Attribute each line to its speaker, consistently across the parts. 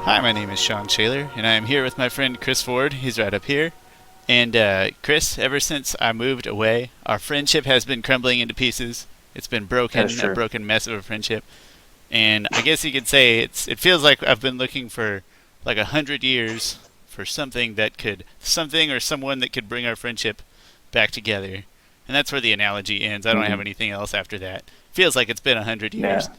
Speaker 1: Hi, my name is Sean Shaler, and I am here with my friend Chris Ford. He's right up here. And Chris, ever since I moved away, our friendship has been crumbling into pieces. It's been
Speaker 2: That is
Speaker 1: broken, a
Speaker 2: true.
Speaker 1: broken mess of a friendship. And I guess you could say it feels like I've been looking for like 100 years for something or someone that could bring our friendship back together. And that's where the analogy ends. I don't have
Speaker 2: Hmm.
Speaker 1: anything else after that. Feels like it's been 100 years.
Speaker 2: Yeah.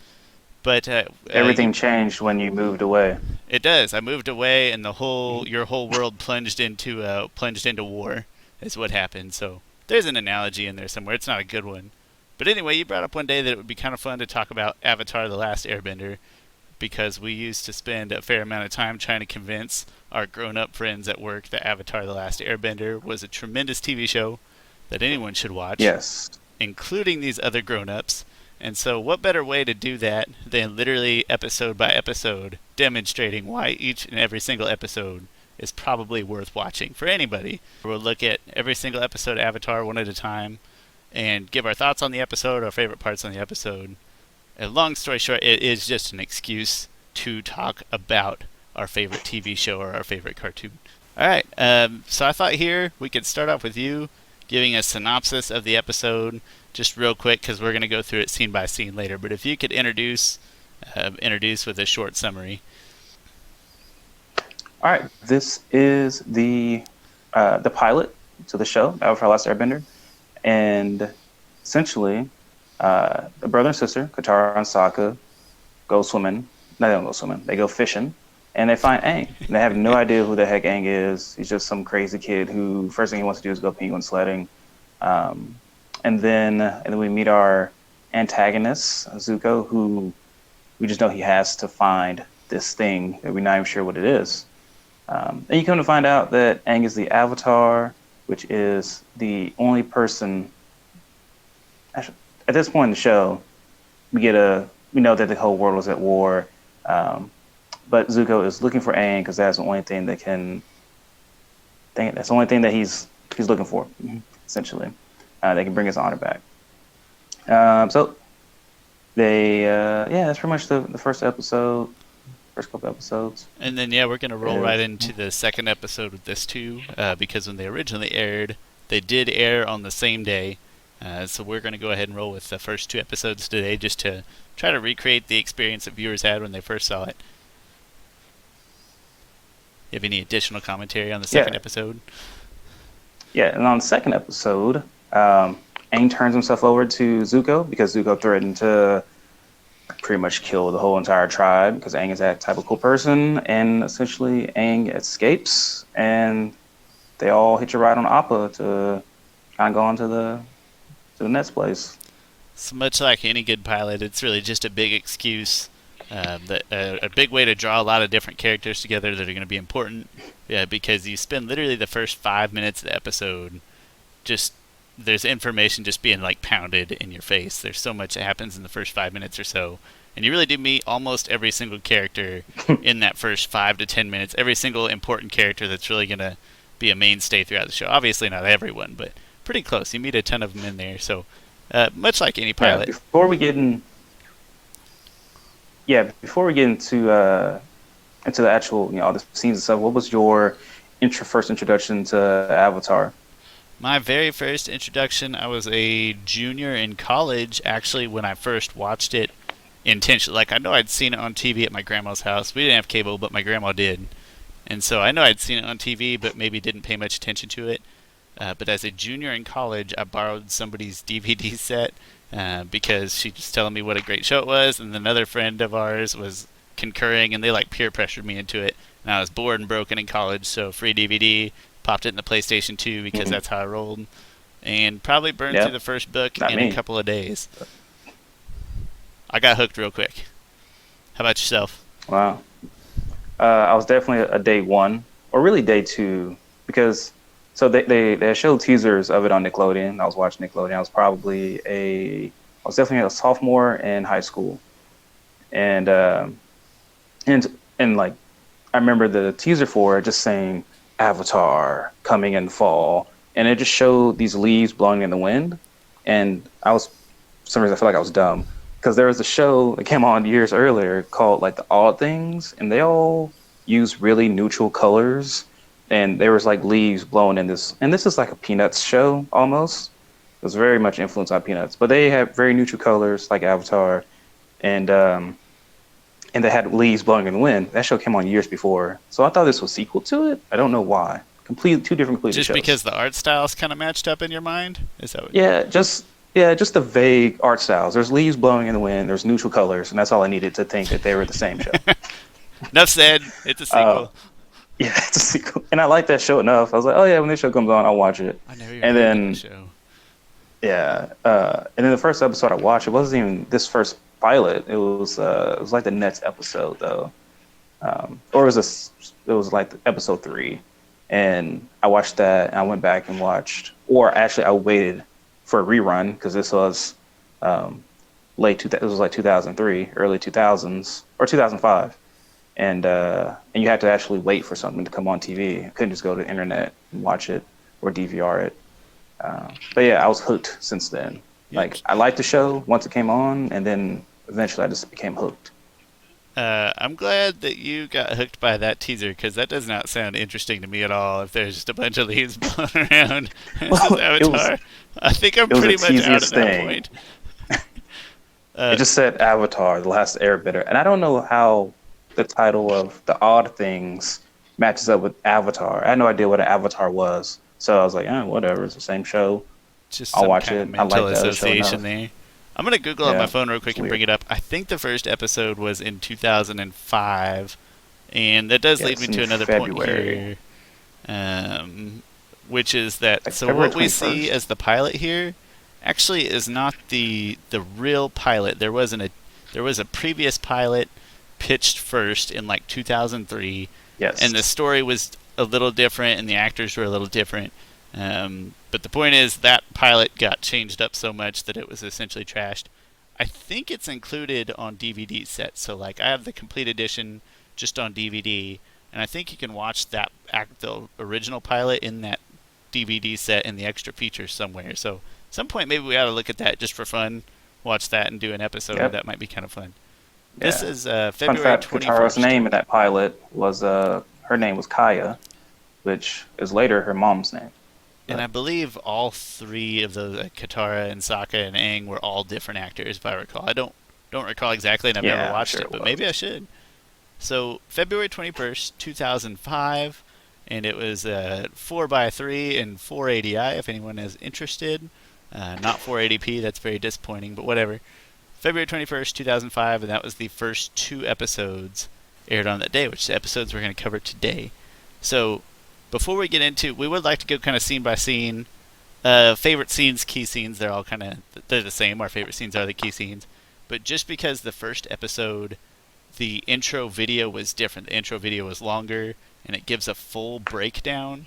Speaker 1: But
Speaker 2: Everything changed when you moved away.
Speaker 1: it does. I moved away, and your whole world plunged into war. Is what happened. So there's an analogy in there somewhere. It's not a good one, but anyway, you brought up one day that it would be kind of fun to talk about Avatar: The Last Airbender because we used to spend a fair amount of time trying to convince our grown-up friends at work that Avatar: The Last Airbender was a tremendous TV show that anyone should watch,
Speaker 2: Yes.
Speaker 1: including these other grown-ups. And so, what better way to do that than literally episode by episode demonstrating why each and every single episode is probably worth watching for anybody? We'll look at every single episode of Avatar one at a time and give our thoughts on the episode, our favorite parts on the episode. And long story short, it is just an excuse to talk about our favorite TV show or our favorite cartoon. All right, so I thought here we could start off with you giving a synopsis of the episode, just real quick, because we're going to go through it scene by scene later. But if you could introduce with a short summary.
Speaker 2: All right. This is the pilot to the show, Avatar: Last Airbender, and essentially, the brother and sister, Katara and Sokka, go swimming. No, they don't go swimming. They go fishing, and they find Aang. And they have no idea who the heck Aang is. He's just some crazy kid who first thing he wants to do is go penguin sledding. Um, and then we meet our antagonist, Zuko, who we just know he has to find this thing that we're not even sure what it is. And you come to find out that Aang is the Avatar, which is the only person. Actually, at this point in the show, we know that the whole world is at war, um, but Zuko is looking for Aang because that's the only thing that can. That's the only thing that he's looking for, essentially. That can bring his honor back. So yeah, that's pretty much the first episode, first couple episodes.
Speaker 1: And then, yeah, we're going to roll right
Speaker 2: Is
Speaker 1: into the second episode with this, too, because when they originally aired, they did air on the same day. So we're going to go ahead and roll with the first two episodes today just to try to recreate the experience that viewers had when they first saw it. You have any additional commentary on the second
Speaker 2: Yeah,
Speaker 1: episode?
Speaker 2: yeah. And on the second episode, Aang turns himself over to Zuko because Zuko threatened to pretty much kill the whole entire tribe because Aang is that type of cool person. And essentially, Aang escapes, and they all hitch a ride on Appa to kind of go on to the next place.
Speaker 1: So much like any good pilot, it's really just a big excuse, a big way to draw a lot of different characters together that are going to be important. Yeah, because you spend literally the first 5 minutes of the episode just there's information just being like pounded in your face. There's so much that happens in the first 5 minutes or so, and you really do meet almost every single character in that first 5 to 10 minutes. Every single important character that's really going to be a mainstay throughout the show. Obviously, not everyone, but pretty close. You meet a ton of them in there. So much like any
Speaker 2: Yeah,
Speaker 1: pilot.
Speaker 2: before we get into the actual the scenes and stuff, what was your first introduction to Avatar?
Speaker 1: My very first introduction, I was a junior in college, actually, when I first watched it intentionally. Like, I know I'd seen it on TV at my grandma's house. We didn't have cable, but my grandma did. And so I know I'd seen it on TV, but maybe didn't pay much attention to it. But as a junior in college, I borrowed somebody's DVD set because she was telling me what a great show it was, and another friend of ours was concurring, and they like peer pressured me into it. And I was bored and broken in college, so free DVD. Popped it in the PlayStation 2 because
Speaker 2: Mm-hmm.
Speaker 1: that's how I rolled, and probably burned through
Speaker 2: Yep,
Speaker 1: the first book
Speaker 2: not
Speaker 1: in a
Speaker 2: me.
Speaker 1: couple of days. I got hooked real quick. How about yourself?
Speaker 2: Wow. I was definitely a day one, or really day two, because they showed teasers of it on Nickelodeon. I was watching Nickelodeon. I was definitely a sophomore in high school, and and like I remember the teaser for it just saying Avatar coming in fall, and it just showed these leaves blowing in the wind, and for some reason I feel like I was dumb because there was a show that came on years earlier called like the Odd Things, and they all use really neutral colors, and there was like leaves blowing in this, and this is like a Peanuts show almost. It was very much influenced on Peanuts, but they have very neutral colors like Avatar, and they had leaves blowing in the wind. That show came on years before, so I thought this was sequel to it. I don't know why. Two different completely
Speaker 1: Just
Speaker 2: shows.
Speaker 1: because the art styles kind of matched up in your mind? Is that what?
Speaker 2: Just the vague art styles. There's leaves blowing in the wind. There's neutral colors, and that's all I needed to think that they were the same show.
Speaker 1: Enough said. It's a sequel.
Speaker 2: Yeah, it's a sequel, and I like that show enough. I was like, oh yeah, when this show comes on, I'll watch it.
Speaker 1: I never even
Speaker 2: And
Speaker 1: heard
Speaker 2: then
Speaker 1: of the show.
Speaker 2: yeah, and then the first episode I watched, it wasn't even this first pilot. It was like the next episode though, or it was like episode 3, and I watched that. And I went back and watched, or actually I waited for a rerun because this was it was like 2003, early 2000s or 2005, and you had to actually wait for something to come on TV. You couldn't just go to the internet and watch it or DVR it. But yeah, I was hooked since then. Like I liked the show once it came on, and then eventually I just became hooked.
Speaker 1: I'm glad that you got hooked by that teaser because that does not sound interesting to me at all. If there's just a bunch of leaves blowing around,
Speaker 2: Well,
Speaker 1: Avatar. I think I'm pretty much out at that point.
Speaker 2: It just said Avatar: The Last Airbender, and I don't know how the title of The Odd Things matches up with Avatar. I had no idea what an Avatar was, so I was like, whatever. It's the same show.
Speaker 1: Just
Speaker 2: I'll watch
Speaker 1: kind
Speaker 2: it.
Speaker 1: of mental
Speaker 2: I like the
Speaker 1: association there. I'm gonna Google on my phone real quick and bring it up. I think the first episode was in 2005, and that does lead me to another
Speaker 2: February.
Speaker 1: point here, which is that
Speaker 2: Like
Speaker 1: so
Speaker 2: February
Speaker 1: what we
Speaker 2: 21st.
Speaker 1: see as the pilot here actually is not the real pilot. There was a previous pilot pitched first in like 2003.
Speaker 2: Yes.
Speaker 1: And the story was a little different, and the actors were a little different. But the point is that pilot got changed up so much that it was essentially trashed. I think it's included on DVD sets. So like I have the complete edition just on DVD, and I think you can watch the original pilot in that DVD set and the extra features somewhere. So at some point maybe we ought to look at that just for fun, watch that and do an episode.
Speaker 2: Yep.
Speaker 1: That might be kind of fun.
Speaker 2: Yeah.
Speaker 1: This is
Speaker 2: Fun
Speaker 1: February
Speaker 2: fact:
Speaker 1: 21st.
Speaker 2: Katara's name in that pilot was her name was Kaya, which is later her mom's name.
Speaker 1: And I believe all 3 of those, Katara and Sokka and Aang, were all different actors, if I recall. I don't recall exactly, and I've never watched it, but maybe I should. So, February 21st, 2005, and it was 4:3 and 480i, if anyone is interested. Not 480p, that's very disappointing, but whatever. February 21st, 2005, and that was the first 2 episodes aired on that day, which the episodes we're going to cover today. So, before we get into, we would like to go kind of scene by scene. Favorite scenes, key scenes, they're the same. Our favorite scenes are the key scenes. But just because the first episode, the intro video was different. The intro video was longer, and it gives a full breakdown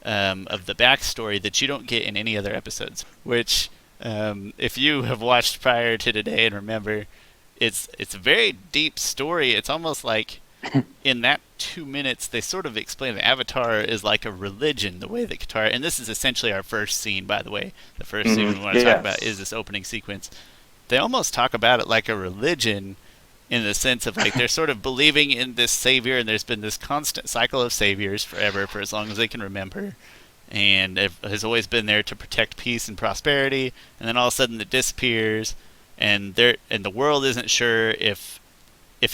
Speaker 1: of the backstory that you don't get in any other episodes. Which, if you have watched prior to today and remember, it's a very deep story. It's almost like in that 2 minutes, they sort of explain that Avatar is like a religion, the way that Katara, and this is essentially our first scene, by the way. The first scene we want to talk about is this opening sequence. They almost talk about it like a religion in the sense of like they're sort of believing in this savior, and there's been this constant cycle of saviors forever, for as long as they can remember, and it has always been there to protect peace and prosperity, and then all of a sudden it disappears, and the world isn't sure if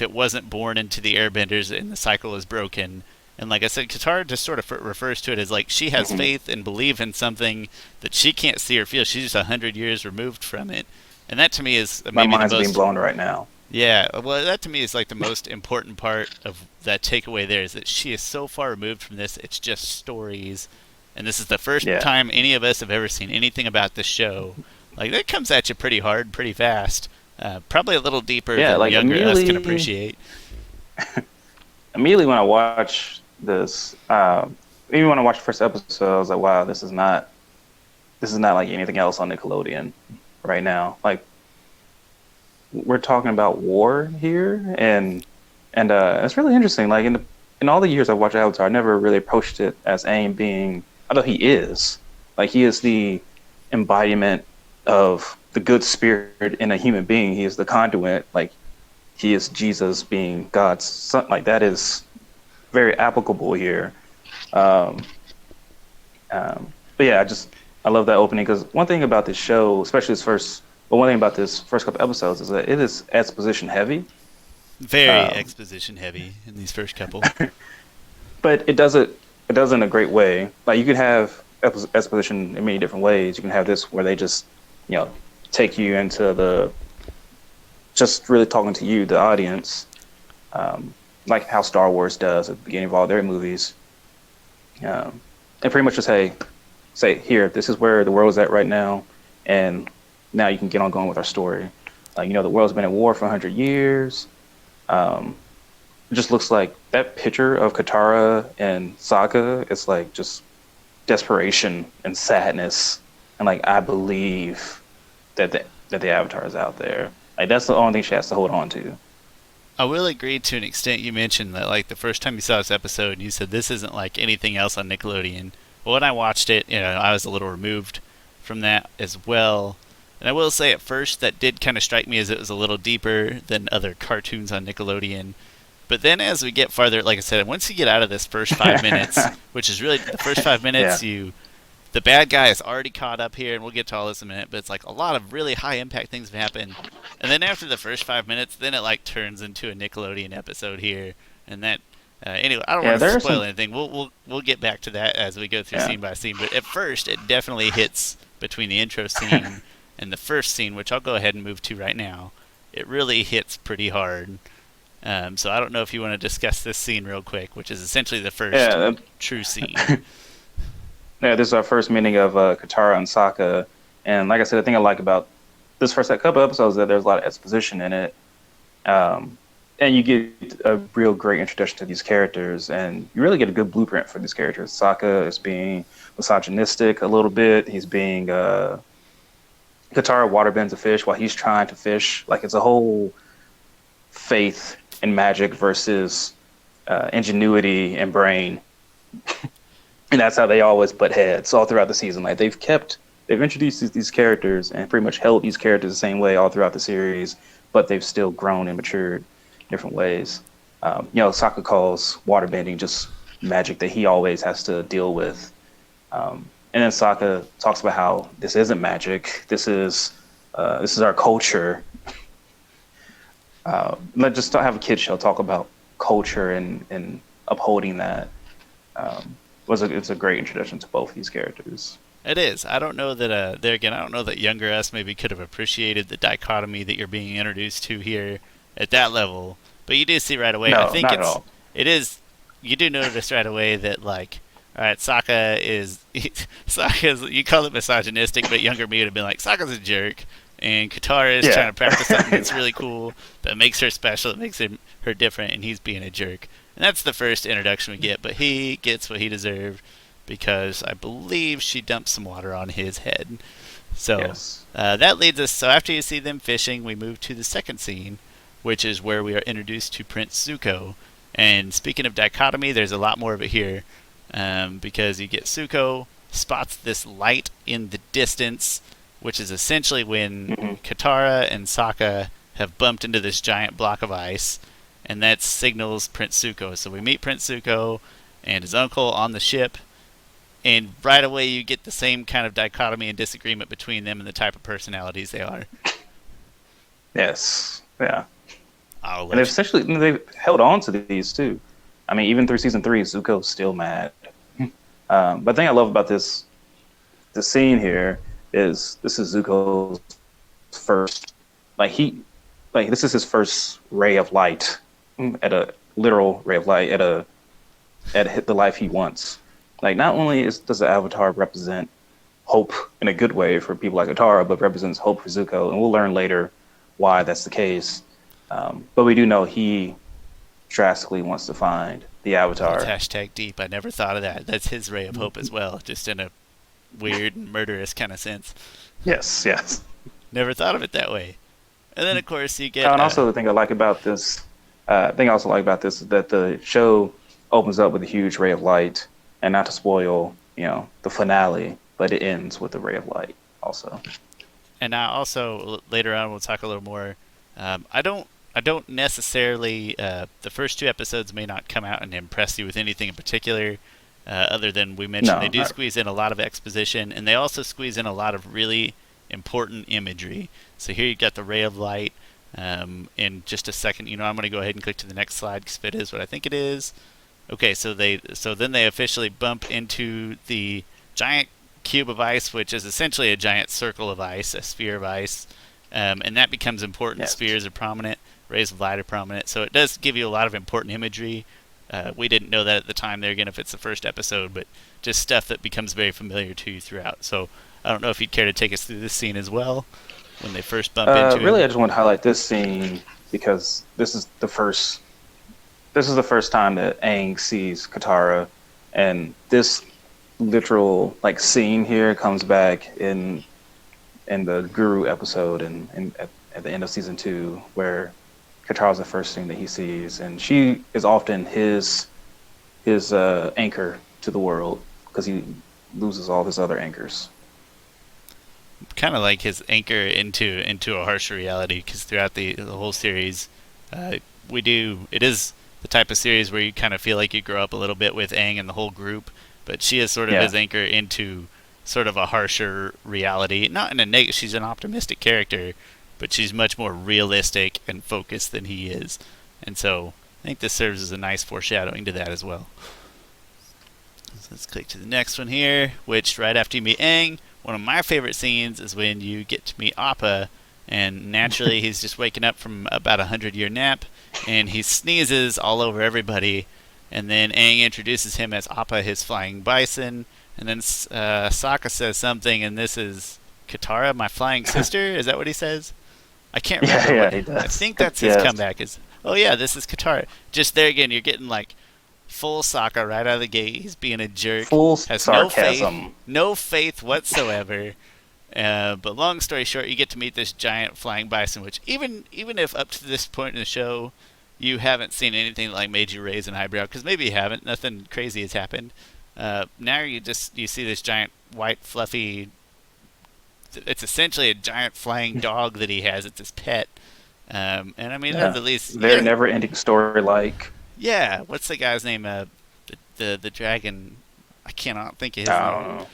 Speaker 1: it wasn't born into the airbenders and the cycle is broken. And like I said, Katara just sort of refers to it as like she has faith and believe in something that she can't see or feel. She's just 100 years removed from it. And that to me is maybe
Speaker 2: my mind's
Speaker 1: the most,
Speaker 2: being blown right now.
Speaker 1: Yeah, well, that to me is like the most important part of that takeaway there is that she is so far removed from this, it's just stories. And this is the first time any of us have ever seen anything about this show. Like, that comes at you pretty hard, pretty fast. Probably a little deeper than
Speaker 2: like
Speaker 1: younger us can appreciate.
Speaker 2: Immediately when I watched this, even when I watched the first episode, I was like, "Wow, this is not like anything else on Nickelodeon right now." Like, we're talking about war here, and it's really interesting. Like in all the years I've watched Avatar, I never really approached it as Aang being, although he is the embodiment of the good spirit in a human being. He is the conduit. Like, he is Jesus being God's son. Like, that is very applicable here. Um, but yeah, I love that opening because one thing about this show, especially one thing about this first couple episodes is that it is exposition heavy.
Speaker 1: Very
Speaker 2: Um,
Speaker 1: exposition heavy in these first couple.
Speaker 2: but it does in a great way. Like you can have exposition in many different ways. You can have this where they just you know take you into the just really talking to you, the audience, like how Star Wars does at the beginning of all their movies, and pretty much just say here, this is where the world is at right now, and now you can get on going with our story. Like the world's been at war for 100 years. Um, it just looks like that picture of Katara and Sokka. It's like just desperation and sadness, and like I believe that the Avatar is out there. Like that's the only thing she has to hold on to.
Speaker 1: I will agree to an extent. You mentioned that like the first time you saw this episode, you said this isn't like anything else on Nickelodeon. Well, when I watched it, I was a little removed from that as well. And I will say at first that did kind of strike me as it was a little deeper than other cartoons on Nickelodeon. But then as we get farther, like I said, once you get out of this first 5 minutes, which is really the first 5 minutes,
Speaker 2: Yeah,
Speaker 1: the bad guy is already caught up here, and we'll get to all this in a minute, but it's like a lot of really high impact things have happened. And then after the first 5 minutes, then it like turns into a Nickelodeon episode here. And that, anyway, I don't
Speaker 2: yeah.
Speaker 1: want to
Speaker 2: There are
Speaker 1: spoil
Speaker 2: some.
Speaker 1: anything. We'll get back to that as we go through
Speaker 2: Yeah,
Speaker 1: scene by scene. But at first, it definitely hits between the intro scene and the first scene, which I'll go ahead and move to right now. It really hits pretty hard. So I don't know if you want to discuss this scene real quick, which is essentially the first
Speaker 2: yeah.
Speaker 1: true scene.
Speaker 2: Yeah, this is our first meeting of Katara and Sokka, and like I said, the thing I like about this first couple episodes is that there's a lot of exposition in it, and you get a real great introduction to these characters, and you really get a good blueprint for these characters. Sokka is being misogynistic a little bit. He's being Katara waterbends a fish while he's trying to fish. Like it's a whole faith in magic versus ingenuity and brain. And that's how they always butt heads all throughout the season. Like they've introduced these characters and pretty much held these characters the same way all throughout the series, but they've still grown and matured in different ways. Sokka calls waterbending just magic that he always has to deal with. And then Sokka talks about how this isn't magic. This is our culture. Let's just have a kid show talk about culture and upholding that. It's a great introduction to both these characters.
Speaker 1: It is. I don't know that there again. I don't know that younger us maybe could have appreciated the dichotomy that you're being introduced to here at that level. But you do see right away. I
Speaker 2: No,
Speaker 1: think
Speaker 2: not at all.
Speaker 1: it is. You do notice right away that like, all right, Sokka is Sokka's. You call it misogynistic, but younger me would have been like, Sokka's a jerk, and Katara is
Speaker 2: Yeah.
Speaker 1: trying to practice something that's really cool that makes her special, that makes her different, and he's being a jerk. And that's the first introduction we get. But he gets what he deserved because I believe she dumped some water on his head. So
Speaker 2: Yes.
Speaker 1: that leads us. So after you see them fishing, we move to the second scene, which is where we are introduced to Prince Zuko. And speaking of dichotomy, there's a lot more of it here, because you get Zuko spots this light in the distance, which is essentially when
Speaker 2: Hmm.
Speaker 1: Katara and Sokka have bumped into this giant block of ice, and that signals Prince Zuko. So we meet Prince Zuko and his uncle on the ship, and right away you get the same kind of dichotomy and disagreement between them and the type of personalities they are.
Speaker 2: Yes. Yeah.
Speaker 1: I'll
Speaker 2: And
Speaker 1: let
Speaker 2: they've held on to these too. I mean, even through season 3, Zuko's still mad. But the thing I love about the scene here is this is Zuko's first, this is his first ray of light, at a literal ray of light at the life he wants. Like not only does the Avatar represent hope in a good way for people like Katara, but represents hope for Zuko, and we'll learn later why that's the case. But we do know he drastically wants to find the
Speaker 1: That's
Speaker 2: Avatar.
Speaker 1: hashtag deep. I never thought of that. That's his ray of hope as well, just in a weird, murderous kind of sense.
Speaker 2: Yes, yes.
Speaker 1: Never thought of it that way. And then, of course, you get.
Speaker 2: And also the thing I like about this, thing I also like about this is that the show opens up with a huge ray of light, and not to spoil, the finale, but it ends with a ray of light also.
Speaker 1: And now, also, later on, we'll talk a little more. I don't I don't necessarily. The first two episodes may not come out and impress you with anything in particular, other than we mentioned they
Speaker 2: No,
Speaker 1: do squeeze in a lot of exposition, and they also squeeze in a lot of really important imagery. So here you got the ray of light. In just a second, I'm going to go ahead and click to the next slide because if it is what I think it is. Okay, so then they officially bump into the giant cube of ice, which is essentially a giant circle of ice, a sphere of ice, and that becomes important.
Speaker 2: yes.
Speaker 1: Spheres are prominent, rays of light are prominent, so it does give you a lot of important imagery. We didn't know that at the time there again if it's the first episode, but just stuff that becomes very familiar to you throughout. So I don't know if you'd care to take us through this scene as well when they first bump into
Speaker 2: Really,
Speaker 1: him.
Speaker 2: I just want to highlight this scene because this is the first time that Aang sees Katara, and this literal scene here comes back in the Guru episode and at the end of season 2, where Katara's the first thing that he sees, and she is often his anchor to the world because he loses all his other anchors.
Speaker 1: Kind of like his anchor into a harsher reality, because throughout the whole series, it is the type of series where you kind of feel like you grow up a little bit with Aang and the whole group, but she is sort of
Speaker 2: Yeah.
Speaker 1: his anchor into sort of a harsher reality. Not in a negative. She's an optimistic character, but she's much more realistic and focused than he is, and so I think this serves as a nice foreshadowing to that as well. So let's click to the next one here, which right after you meet Aang, one of my favorite scenes is when you get to meet Appa, and naturally he's just waking up from about a 100-year nap, and he sneezes all over everybody, and then Aang introduces him as Appa, his flying bison, and then Sokka says something, and this is Katara, my flying sister? Is that what he says? I can't remember.
Speaker 2: Yeah, he does.
Speaker 1: I think that's his
Speaker 2: Yes.
Speaker 1: comeback is, oh yeah, this is Katara. Just there again, you're getting full Sokka right out of the gate. He's being a jerk.
Speaker 2: Full
Speaker 1: Has
Speaker 2: sarcasm.
Speaker 1: no faith whatsoever. But long story short, you get to meet this giant flying bison, which even if up to this point in the show you haven't seen anything that made you raise an eyebrow, because maybe you haven't, nothing crazy has happened. Now you see this giant white fluffy. It's essentially a giant flying dog that he has. It's his pet. And I mean,
Speaker 2: Yeah.
Speaker 1: at least
Speaker 2: Very never-ending story.
Speaker 1: yeah. What's the guy's name? The dragon. I cannot think of his
Speaker 2: I
Speaker 1: name.
Speaker 2: don't know.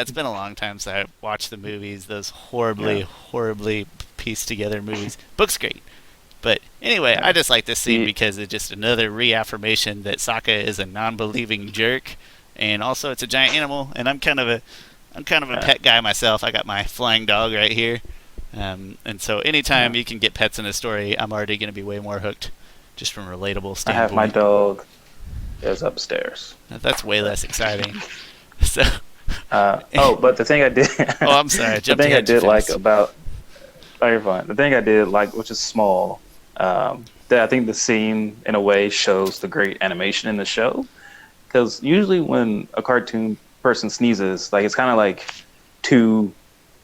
Speaker 1: It's been a long time since I watched the movies. Those horribly pieced together movies. Book's great. But anyway,
Speaker 2: Yeah.
Speaker 1: I just like this scene because it's just another reaffirmation that Sokka is a non-believing jerk, and also it's a giant animal. And I'm kind of a pet guy myself. I got my flying dog right here, and so anytime you can get pets in a story, I'm already going to be way more hooked, just from a relatable
Speaker 2: I
Speaker 1: standpoint.
Speaker 2: have my dog is upstairs.
Speaker 1: That's way less exciting. So.
Speaker 2: But the thing I did.
Speaker 1: Oh, I'm sorry. I
Speaker 2: The
Speaker 1: jumped
Speaker 2: thing I
Speaker 1: ahead too
Speaker 2: did like
Speaker 1: fast.
Speaker 2: about. Oh, you're fine. The thing I did like, which is small, that I think the scene in a way shows the great animation in the show, because usually when a cartoon person sneezes, it's kind of like two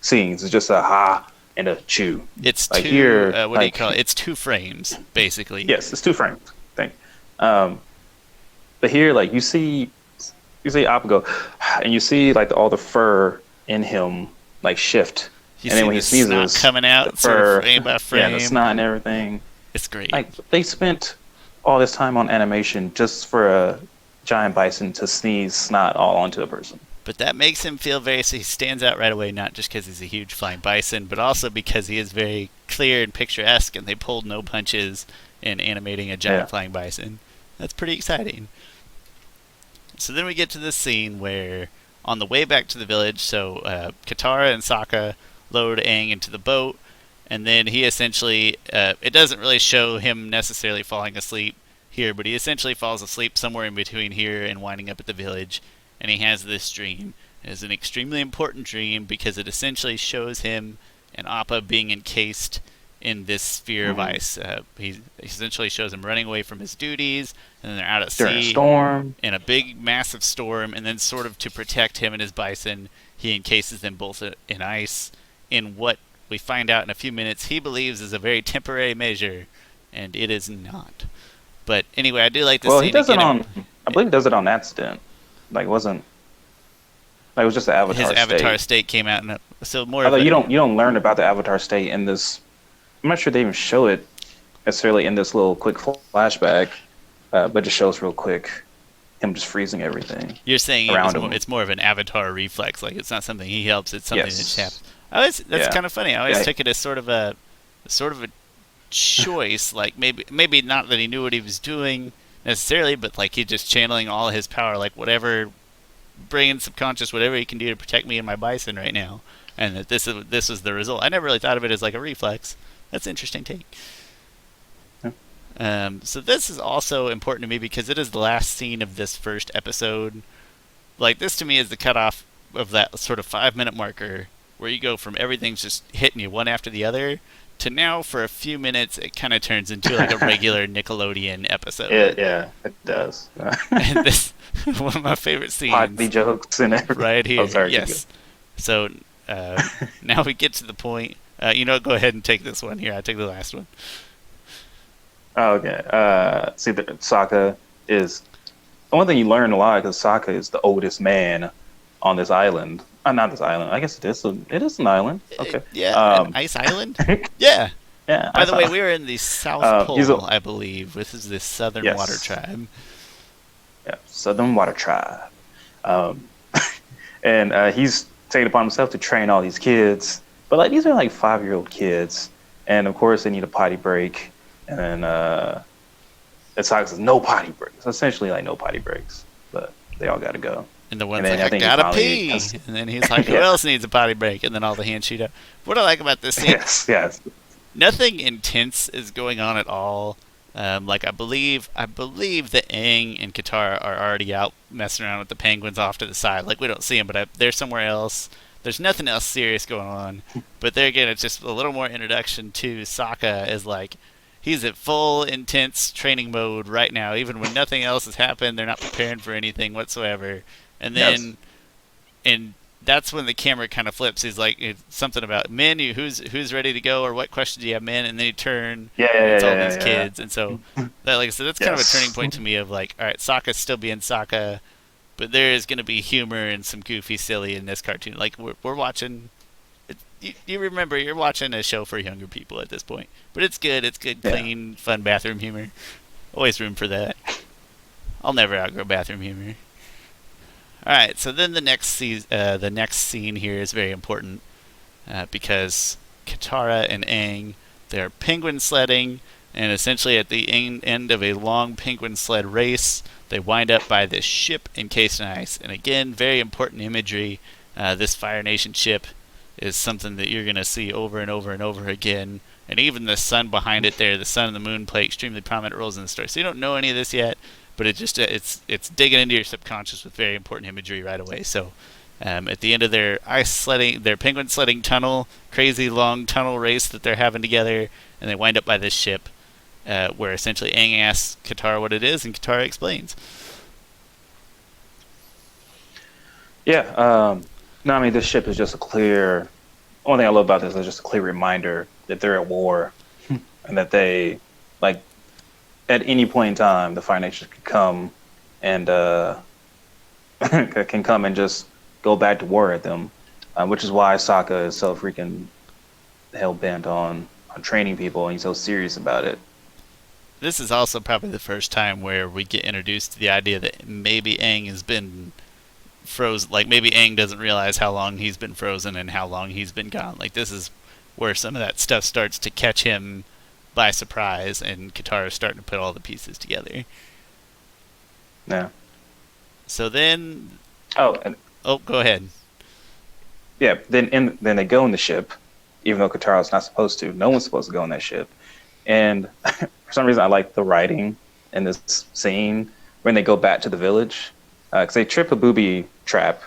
Speaker 2: scenes. It's just a ha and a chew.
Speaker 1: It's
Speaker 2: Like
Speaker 1: two.
Speaker 2: here,
Speaker 1: What do you call it? It's 2 frames, basically.
Speaker 2: Yes, it's two frames thing. But here, you see Appa go, and you see all the fur in him shift.
Speaker 1: You
Speaker 2: And
Speaker 1: see
Speaker 2: then when he
Speaker 1: the snot
Speaker 2: sneezes,
Speaker 1: coming out,
Speaker 2: the
Speaker 1: sort
Speaker 2: fur,
Speaker 1: of frame by frame.
Speaker 2: yeah, the snot and everything.
Speaker 1: It's great.
Speaker 2: They spent all this time on animation just for a giant bison to sneeze snot all onto a person.
Speaker 1: But that makes him feel he stands out right away, not just because he's a huge flying bison, but also because he is very clear and picturesque, and they pulled no punches in animating a giant flying bison. That's pretty exciting. So then we get to this scene where, on the way back to the village, Katara and Sokka load Aang into the boat, and then he essentially, it doesn't really show him necessarily falling asleep here, but he essentially falls asleep somewhere in between here and winding up at the village, and he has this dream. It's an extremely important dream because it essentially shows him and Appa being encased in this sphere of ice. He essentially shows him running away from his duties, and then they're out at
Speaker 2: During a
Speaker 1: sea
Speaker 2: storm.
Speaker 1: in a big, massive storm, and then sort of to protect him and his bison, he encases them both in ice in what we find out in a few minutes he believes is a very temporary measure, and it is not. But anyway, I do like this
Speaker 2: Well,
Speaker 1: scene.
Speaker 2: he does it
Speaker 1: again.
Speaker 2: I believe he does it on accident. It wasn't. It was just the Avatar
Speaker 1: His
Speaker 2: state.
Speaker 1: Avatar state came out, so more.
Speaker 2: Although
Speaker 1: of
Speaker 2: you don't learn about the Avatar state in this. I'm not sure they even show it necessarily in this little quick flashback, but just shows real quick him just freezing everything
Speaker 1: You're saying
Speaker 2: around him.
Speaker 1: it's more of an Avatar reflex, like it's not something he helps, it's something that just happens. That's
Speaker 2: Yeah.
Speaker 1: kind of funny. I always took it as sort of a choice, like maybe not that he knew what he was doing necessarily, but like he just channeling all his power, like whatever brain, subconscious, whatever he can do to protect me and my bison right now, and that this is the result. I never really thought of it as like a reflex. That's an interesting take. So this is also important to me because it is the last scene of this first episode. Like, this to me is the cutoff of that sort of 5-minute marker where you go from everything's just hitting you one after the other to now for a few minutes it kind of turns into like a regular Nickelodeon episode.
Speaker 2: It does.
Speaker 1: And this one of my favorite scenes.
Speaker 2: Potty jokes and everything.
Speaker 1: Right here.
Speaker 2: Oh, sorry,
Speaker 1: yes. So now we get to the point. Go ahead and take this one here. I take the last one.
Speaker 2: Oh, okay. See, Sokka is the one thing you learn a lot because Sokka is the oldest man on this island. Not this island. I guess it is. It is an island. Okay.
Speaker 1: An ice island. Yeah.
Speaker 2: Yeah.
Speaker 1: By the way, we are in the South Pole, I believe. This is the Southern
Speaker 2: Yes.
Speaker 1: Water Tribe.
Speaker 2: Yeah, Southern Water Tribe. And he's taken upon himself to train all these kids, but like these are like 5-year-old kids, and of course they need a potty break. And then Sokka says no potty breaks. Essentially, like no potty breaks, but they all got to go.
Speaker 1: And the one's
Speaker 2: And then
Speaker 1: like,
Speaker 2: I
Speaker 1: I
Speaker 2: think he
Speaker 1: gotta
Speaker 2: finally
Speaker 1: pee.
Speaker 2: has-
Speaker 1: And then he's like, who
Speaker 2: Yeah.
Speaker 1: else needs a potty break? And then all the hands shoot up. What I like about this scene,
Speaker 2: Yes.
Speaker 1: nothing intense is going on at all. Like I believe that Aang and Katara are already out messing around with the penguins off to the side. Like we don't see them, but they're somewhere else. There's nothing else serious going on. But there again, it's just a little more introduction to Sokka as like he's at full intense training mode right now. Even when nothing else has happened, they're not preparing for anything whatsoever. And then, and that's when the camera kind of flips. He's like, it's something about men. Who's ready to go, or what questions do you have, men? And then you turn. And it's all these kids, and so that, like I said, that's kind of a turning point to me of like, all right, Sokka's still being Sokka, but there is going to be humor and some goofy, silly in this cartoon. Like we're watching. You remember you're watching a show for younger people at this point, but it's good. It's good, clean, fun bathroom humor. Always room for that. I'll never outgrow bathroom humor. All right, so then the next scene here is very important because Katara and Aang, they're penguin sledding, and essentially at the end of a long penguin sled race, they wind up by this ship encased in ice. And again, very important imagery. This Fire Nation ship is something that you're going to see over and over and over again. And even the sun behind it there, the sun and the moon play extremely prominent roles in the story. So you don't know any of this yet, but it just it's digging into your subconscious with very important imagery right away. So at the end of their their penguin sledding tunnel, crazy long tunnel race that they're having together, and they wind up by this ship where essentially Aang asks Katara what it is, and Katara explains.
Speaker 2: Yeah. No, I mean this ship is just a clear. One thing I love about this is just a clear reminder that they're at war, and that they like. At any point in time, the Fire Nation can come and can come and just go back to war at them, which is why Sokka is so freaking hell bent on training people, and he's so serious about it.
Speaker 1: This is also probably the first time where we get introduced to the idea that maybe Aang has been frozen. Like maybe Aang doesn't realize how long he's been frozen and how long he's been gone. Like this is where some of that stuff starts to catch him by surprise, and Katara's starting to put all the pieces together.
Speaker 2: Yeah.
Speaker 1: So then,
Speaker 2: go
Speaker 1: ahead.
Speaker 2: Yeah. Then they go in the ship, even though Katara's not supposed to. No one's supposed to go in that ship. And for some reason, I like the writing in this scene when they go back to the village, because they trip a booby trap,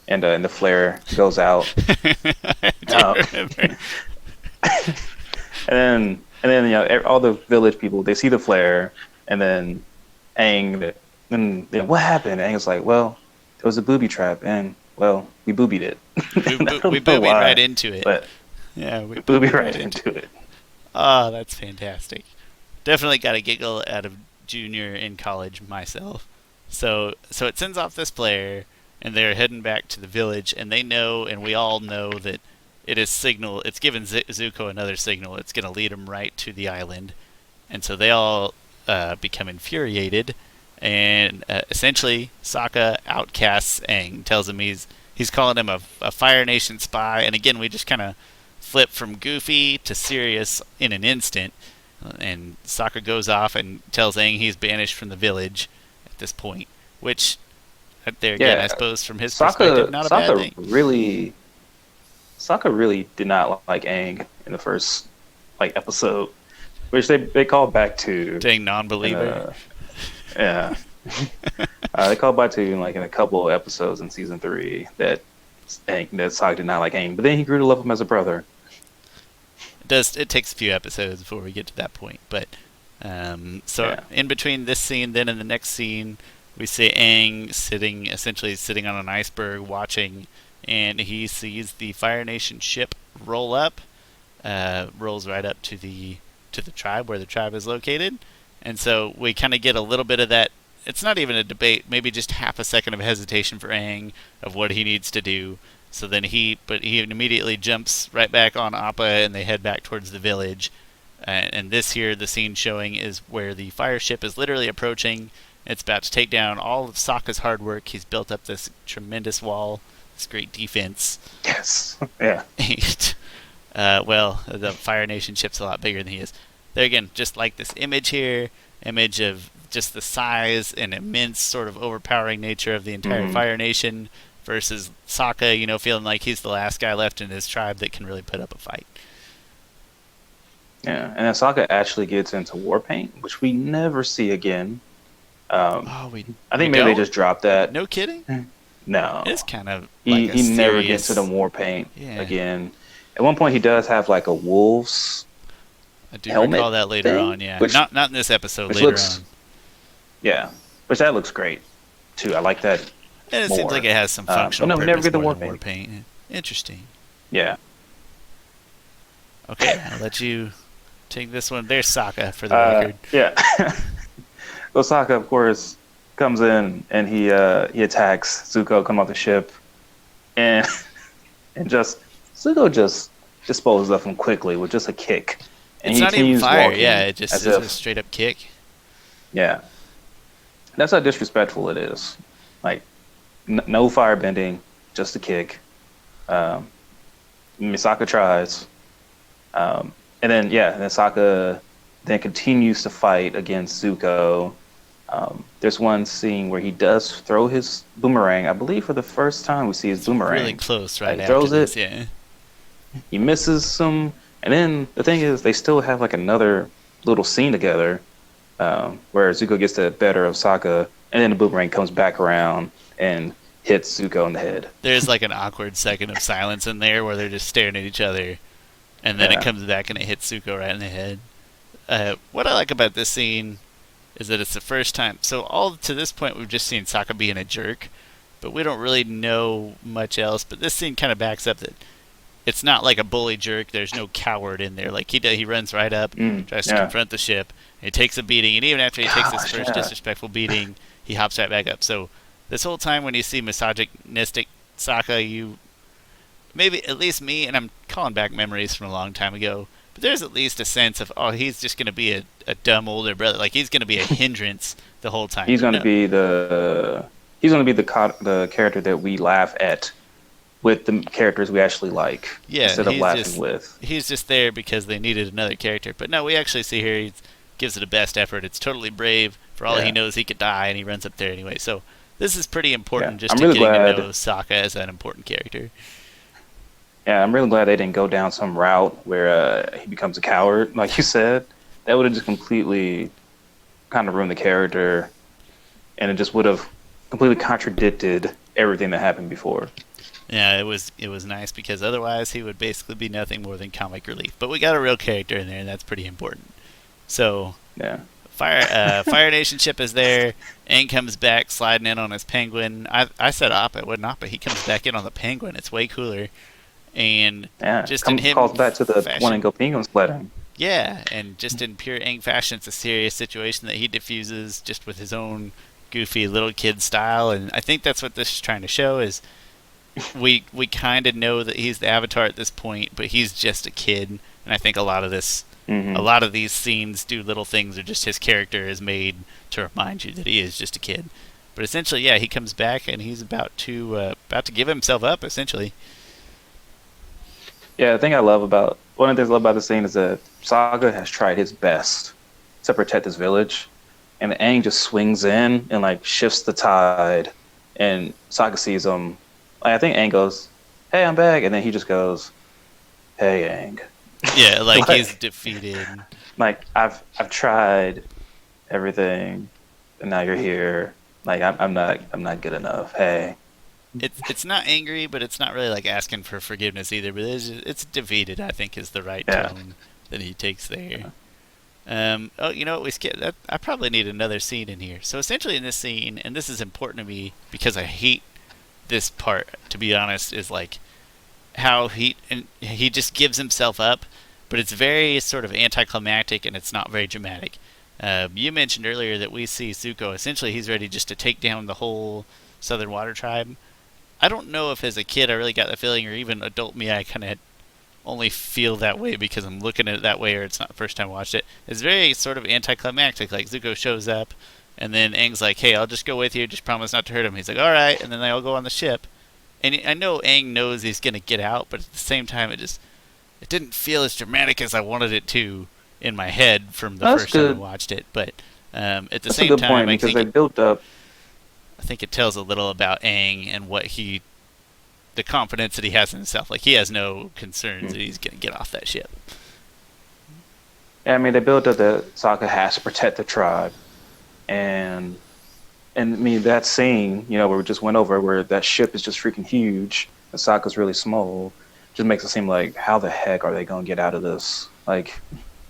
Speaker 2: and the flare goes out.
Speaker 1: I do remember.
Speaker 2: And then all the village people, they see the flare, and then Aang, and what happened? Aang's like, well, it was a booby trap, and well, we boobied it.
Speaker 1: We boobied right into it.
Speaker 2: But
Speaker 1: yeah, we
Speaker 2: boobied right into it.
Speaker 1: Oh, that's fantastic. Definitely got a giggle out of junior in college myself. So it sends off this flare, and they're heading back to the village, and they know, and we all know that it is signal. It's given Zuko another signal. It's going to lead him right to the island. And so they all become infuriated, and essentially Sokka outcasts Aang, tells him he's calling him a Fire Nation spy, and again we just kind of flip from goofy to serious in an instant, and Sokka goes off and tells Aang he's banished from the village at this point, which there again I suppose from his perspective not a bad thing.
Speaker 2: Sokka really did not like Aang in the first episode, which they called back to
Speaker 1: Dang non-believer.
Speaker 2: Yeah. They called back to in a couple of episodes in season 3 that Sokka did not like Aang, but then he grew to love him as a brother.
Speaker 1: It takes a few episodes before we get to that point, but in between this scene, then in the next scene, we see Aang essentially sitting on an iceberg watching, and he sees the Fire Nation ship roll up, rolls right up to the tribe where the tribe is located, and so we kind of get a little bit of that. It's not even a debate, maybe just half a second of hesitation for Aang of what he needs to do. So then he immediately jumps right back on Appa, and they head back towards the village. And this here, the scene showing is where the fire ship is literally approaching. It's about to take down all of Sokka's hard work. He's built up this tremendous wall, this great defense.
Speaker 2: Yes. Yeah.
Speaker 1: Well, the Fire Nation ship's a lot bigger than he is. There again, just like this image of just the size and immense sort of overpowering nature of the entire Fire Nation versus Sokka, feeling like he's the last guy left in his tribe that can really put up a fight.
Speaker 2: Yeah, and then Sokka actually gets into war paint, which we never see again. I think maybe they just dropped that.
Speaker 1: No kidding?
Speaker 2: No.
Speaker 1: It's kind of
Speaker 2: he never gets into the war paint again. At one point, he does have a wolf's
Speaker 1: I do
Speaker 2: helmet
Speaker 1: recall that later on, yeah. Not in this episode, later on.
Speaker 2: Yeah, which that looks great, too. I like that.
Speaker 1: And it seems like it has some functional purpose. Never get the war paint. Interesting.
Speaker 2: Yeah.
Speaker 1: Okay, I'll let you take this one. There's Sokka for the record.
Speaker 2: Yeah. So Sokka, of course, comes in and he attacks Zuko, come off the ship, and Zuko just disposes of him quickly with just a kick. And
Speaker 1: it's not even fire, it just is a straight up kick.
Speaker 2: Yeah. That's how disrespectful it is. No fire bending, just a kick. Sokka tries. And then Sokka then continues to fight against Zuko. There's one scene where he does throw his boomerang. I believe for the first time we see his boomerang.
Speaker 1: Really close right after
Speaker 2: throws
Speaker 1: this,
Speaker 2: it. Yeah. He misses some. And then the thing is, they still have another little scene together where Zuko gets the better of Sokka, and then the boomerang comes back around and hits Zuko in the head.
Speaker 1: There's an awkward second of silence in there where they're just staring at each other, and then it comes back and it hits Zuko right in the head. What I like about this scene is that it's the first time. So all to this point, we've just seen Sokka being a jerk, but we don't really know much else. But this scene kind of backs up that it's not like a bully jerk. There's no coward in there. He runs right up, tries to confront the ship, and he takes a beating. And even after he takes his first disrespectful beating, he hops right back up. So this whole time when you see misogynistic Sokka, maybe at least me, and I'm calling back memories from a long time ago, but there's at least a sense of, he's just going to be a dumb older brother. He's going to be a hindrance the whole time.
Speaker 2: He's going to be the character that we laugh at with the characters we actually like, instead of laughing with.
Speaker 1: He's just there because they needed another character. But no, we actually see here he gives it a best effort. It's totally brave. For all he knows, he could die, and he runs up there anyway. So this is pretty important just to getting to know Sokka as an important character.
Speaker 2: Yeah, I'm really glad they didn't go down some route where he becomes a coward, like you said. That would have just completely kind of ruined the character, and it just would have completely contradicted everything that happened before.
Speaker 1: Yeah, it was nice because otherwise he would basically be nothing more than comic relief. But we got a real character in there, and that's pretty important. So Fire Nation ship is there. Aang comes back sliding in on his penguin. I said Appa, it wasn't Appa. He comes back in on the penguin. It's way cooler. And
Speaker 2: calls back to the one and go penguin sledding.
Speaker 1: Yeah, and just in pure Aang fashion, it's a serious situation that he diffuses just with his own goofy little kid style. And I think that's what this is trying to show is we kind of know that he's the Avatar at this point, but he's just a kid. And I think a lot of this A
Speaker 2: Mm-hmm.
Speaker 1: lot of these scenes do little things, or just his character is made to remind you that he is just a kid. But essentially, yeah, he comes back and he's about to give himself up. Essentially,
Speaker 2: Yeah, the thing I love about one of the things I love about the scene is that Saga has tried his best to protect his village, and Aang just swings in and like shifts the tide, and Saga sees him. Like, I think Aang goes, "Hey, I'm back," and then he just goes, "Hey, Aang."
Speaker 1: yeah, like he's
Speaker 2: like,
Speaker 1: defeated.
Speaker 2: I've tried everything, and now you're here. Like I'm not good enough. Hey.
Speaker 1: It's not angry, but it's not really like asking for forgiveness either. But it's defeated. I think is the right
Speaker 2: Yeah.
Speaker 1: tone that he takes there. Oh, you know what? We skipped. I probably need another scene in here. So essentially, in this scene, and this is important to me because I hate this part. To be honest, is like how he just gives himself up, but it's very sort of anticlimactic and it's not very dramatic. You mentioned earlier that we see Zuko. Essentially, he's ready just to take down the whole Southern Water Tribe. I don't know if as a kid I really got the feeling, or even adult me, I kind of only feel that way because I'm looking at it that way, or it's not the first time I watched it. It's very sort of anticlimactic. Like Zuko shows up, and then Aang's like, "Hey, I'll just go with you. Just promise not to hurt him." He's like, "All right," and then they all go on the ship. And I know Aang knows he's gonna get out, but at the same time, it didn't feel as dramatic as I wanted it to in my head from the
Speaker 2: That's
Speaker 1: first time I
Speaker 2: good.
Speaker 1: watched it. But at the
Speaker 2: That's a
Speaker 1: same
Speaker 2: good
Speaker 1: time,
Speaker 2: point because they built up.
Speaker 1: I think it tells a little about Aang and the confidence that he has in himself. Like he has no concerns that he's gonna get off that ship.
Speaker 2: Yeah, I mean, they built up that Sokka has to protect the tribe, and I mean that scene, where we just went over, where that ship is just freaking huge, and Sokka's really small, just makes it seem like how the heck are they gonna get out of this? Like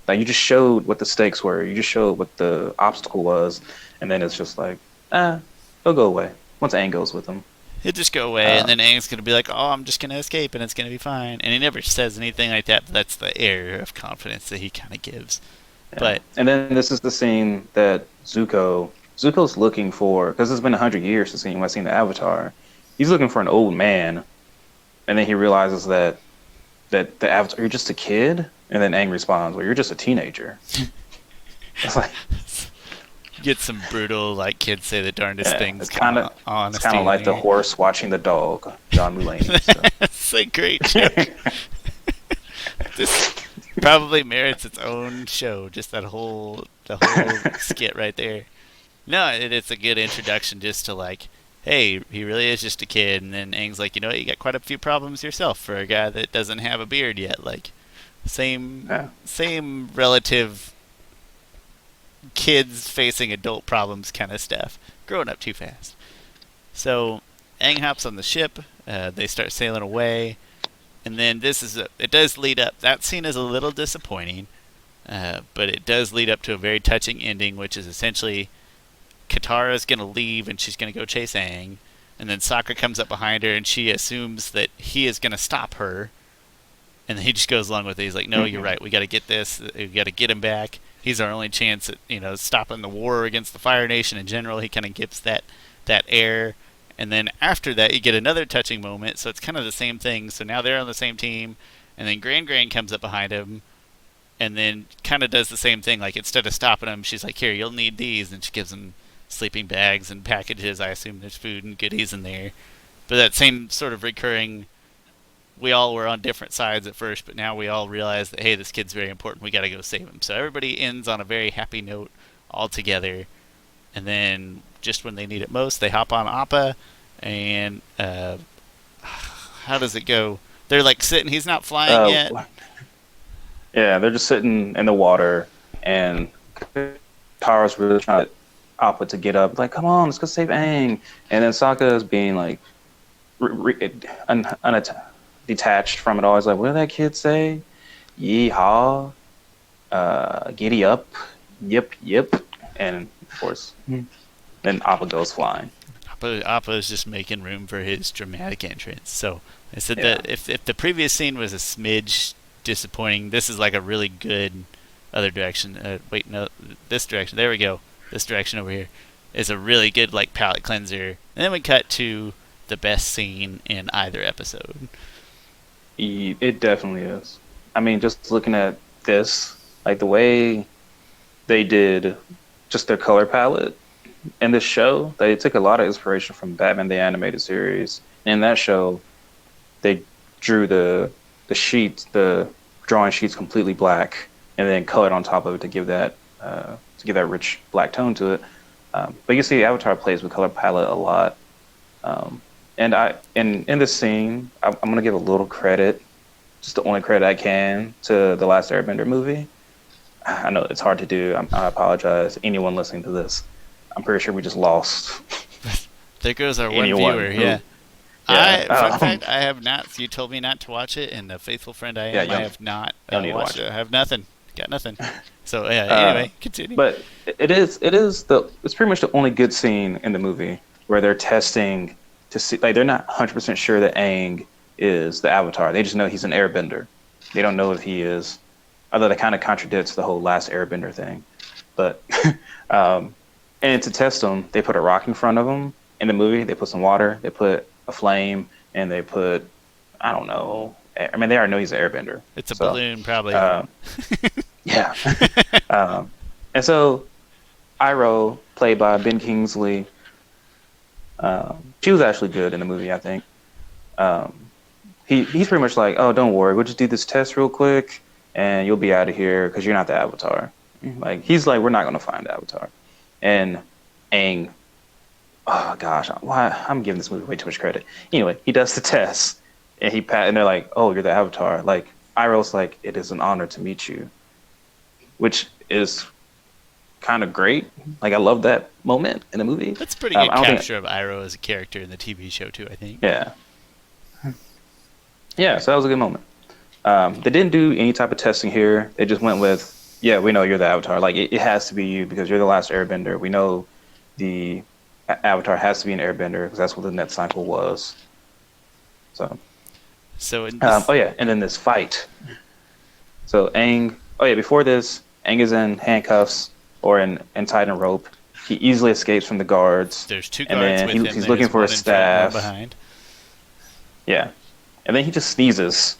Speaker 2: you just showed what the stakes were, you just showed what the obstacle was, and then it's just like, they'll go away once Aang goes with them.
Speaker 1: He'll just go away, and
Speaker 2: Uh,
Speaker 1: then Aang's gonna be like, "Oh, I'm just gonna escape, and it's gonna be fine." And he never says anything like that. But that's the air of confidence that he kind of gives.
Speaker 2: yeah,
Speaker 1: But
Speaker 2: and then this is the scene that Zuko's looking for because it's been 100 years since anyone seen the Avatar. He's looking for an old man, and then he realizes that the Avatar, you're just a kid, and then Aang responds, "Well, you're just a teenager." It's like,
Speaker 1: get some brutal, like kids say the darndest
Speaker 2: yeah,
Speaker 1: things kind of
Speaker 2: it's
Speaker 1: honesty
Speaker 2: kind of
Speaker 1: in
Speaker 2: like the
Speaker 1: here.
Speaker 2: horse watching the dog, John Mulaney. So.
Speaker 1: That's a great joke. This probably merits its own show. Just the whole skit right there. No, it's a good introduction just to like, hey, he really is just a kid, and then Aang's like, you got quite a few problems yourself for a guy that doesn't have a beard yet. Like, same
Speaker 2: Yeah.
Speaker 1: same relative kids facing adult problems kind of stuff. Growing up too fast. So Aang hops on the ship. They start sailing away, and then it does lead up. That scene is a little disappointing, but it does lead up to a very touching ending, which is essentially Katara's gonna leave and she's gonna go chase Aang, and then Sokka comes up behind her and she assumes that he is gonna stop her, and he just goes along with it. He's like, "No, you're right. We got to get this. We got to get him back. He's our only chance at stopping the war against the Fire Nation in general." He kind of gives that air, and then after that, you get another touching moment. So it's kind of the same thing. So now they're on the same team, and then Grand comes up behind him, and then kind of does the same thing. Like instead of stopping him, she's like, "Here, you'll need these," and she gives him sleeping bags and packages. I assume there's food and goodies in there. But that same sort of recurring, we all were on different sides at first, but now we all realize that, hey, this kid's very important. We got to go save him. So everybody ends on a very happy note all together. And then just when they need it most, they hop on Appa, and how does it go? They're like sitting. He's not flying yet.
Speaker 2: Yeah, they're just sitting in the water, and Tara's really trying to get Appa to get up. Like, come on, let's go save Aang. And then Sokka is being like detached from it all. He's like, what did that kid say? Yeehaw, giddy up, yip, yip. And of course, then Appa goes flying.
Speaker 1: Appa is just making room for his dramatic entrance. So I said
Speaker 2: Yeah.
Speaker 1: that if the previous scene was a smidge disappointing, this is like a really good other direction. Wait, no, this direction. There we go. This direction over here is a really good like palate cleanser. And then we cut to the best scene in either episode.
Speaker 2: It definitely is. I mean, just looking at this, Like the way they did just their color palette in this show, they took a lot of inspiration from Batman the Animated Series. In that show, they drew the drawing sheets completely black and then colored on top of it to give that rich black tone to it. But you see, Avatar plays with color palette a lot. And in this scene, I'm gonna give a little credit, just the only credit I can, to the Last Airbender movie. I know it's hard to do. I apologize. Anyone listening to this, I'm pretty sure we just lost.
Speaker 1: There goes our
Speaker 2: Anyone
Speaker 1: one viewer.
Speaker 2: who-
Speaker 1: Yeah.
Speaker 2: Yeah.
Speaker 1: Fun fact, I have not. You told me not to watch it, and the faithful friend I am,
Speaker 2: Yeah,
Speaker 1: I have not
Speaker 2: don't need to
Speaker 1: watched
Speaker 2: watch
Speaker 1: it. I have nothing. Got nothing. So yeah.
Speaker 2: Uh,
Speaker 1: Anyway, continue.
Speaker 2: But it's pretty much the only good scene in the movie where they're testing to see, like, they're not 100% sure that Aang is the Avatar. They just know he's an Airbender. They don't know if he is, although that kind of contradicts the whole Last Airbender thing. But and to test him, they put a rock in front of him. In the movie, they put some water, they put a flame, and they put, I don't know. I mean, they already know he's an Airbender.
Speaker 1: It's a
Speaker 2: So,
Speaker 1: balloon, probably.
Speaker 2: Yeah. And so Iroh, played by Ben Kingsley, she was actually good in the movie, I think. He's pretty much like, oh, don't worry, we'll just do this test real quick, and you'll be out of here because you're not the Avatar. Like, he's like, we're not gonna find the Avatar. And Aang, oh gosh, why I'm giving this movie way too much credit. Anyway, he does the test, and and they're like, oh, you're the Avatar. Like, Iroh's like, it is an honor to meet you, which is kind of great. Like, I love that moment in the movie.
Speaker 1: That's a pretty good
Speaker 2: I don't think-
Speaker 1: capture of Iroh as a character in the TV show too, I think.
Speaker 2: Yeah. Yeah, so that was a good moment. They didn't do any type of testing here. They just went with, yeah, we know you're the Avatar. Like, it has to be you because you're the last Airbender. We know the Avatar has to be an Airbender because that's what the net cycle was. So,
Speaker 1: So in this,
Speaker 2: oh yeah, and then this fight. So Aang, oh yeah, before this, Aang is in handcuffs or tied in rope. He easily escapes from the guards.
Speaker 1: there's two
Speaker 2: and
Speaker 1: guards
Speaker 2: then
Speaker 1: with him.
Speaker 2: he's looking
Speaker 1: There's
Speaker 2: for
Speaker 1: one
Speaker 2: his
Speaker 1: in front, one
Speaker 2: staff.
Speaker 1: behind.
Speaker 2: Yeah. And then he just sneezes,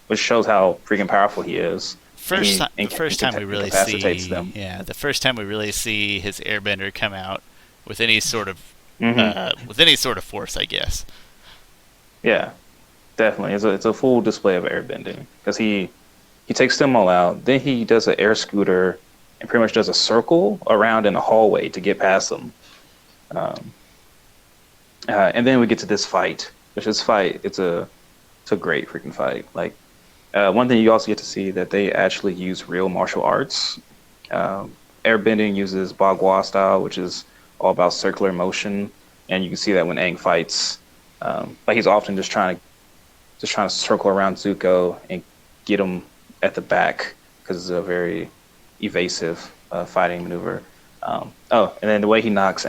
Speaker 2: which shows how freaking powerful he is.
Speaker 1: The first time we really
Speaker 2: incapacitates
Speaker 1: see,
Speaker 2: them.
Speaker 1: the first time we really see his Airbender come out with any sort of force, I guess.
Speaker 2: Yeah, definitely. It's a full display of airbending because he takes them all out. Then he does an air scooter and pretty much does a circle around in a hallway to get past them. And then we get to this fight, which is it's a great freaking fight. Like, one thing you also get to see that they actually use real martial arts. Airbending uses Bagua style, which is all about circular motion, and you can see that when Aang fights. Like, he's often just trying to circle around Zuko and get him at the back because it's a very evasive fighting maneuver. And then the way Aang knocks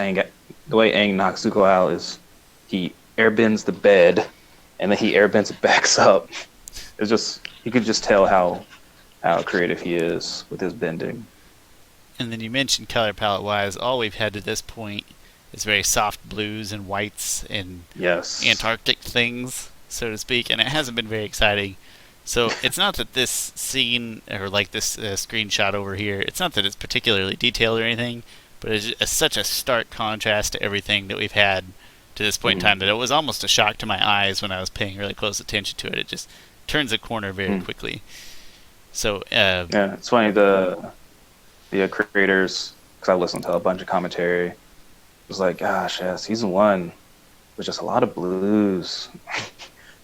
Speaker 2: Zuko out is he airbends the bed, and then he airbends it backs up. It's just, you could just tell how creative he is with his bending.
Speaker 1: And then you mentioned color palette wise, all we've had to this point is very soft blues and whites and
Speaker 2: Yes.
Speaker 1: Antarctic things, so to speak, and it hasn't been very exciting. So it's not that this scene, or like this screenshot over here, it's not that it's particularly detailed or anything, but it's such a stark contrast to everything that we've had to this point in time that it was almost a shock to my eyes when I was paying really close attention to it. It just turns a corner very quickly. So
Speaker 2: Yeah, it's funny, the creators, because I listened to a bunch of commentary, it was like, gosh, yeah, season 1 was just a lot of blues.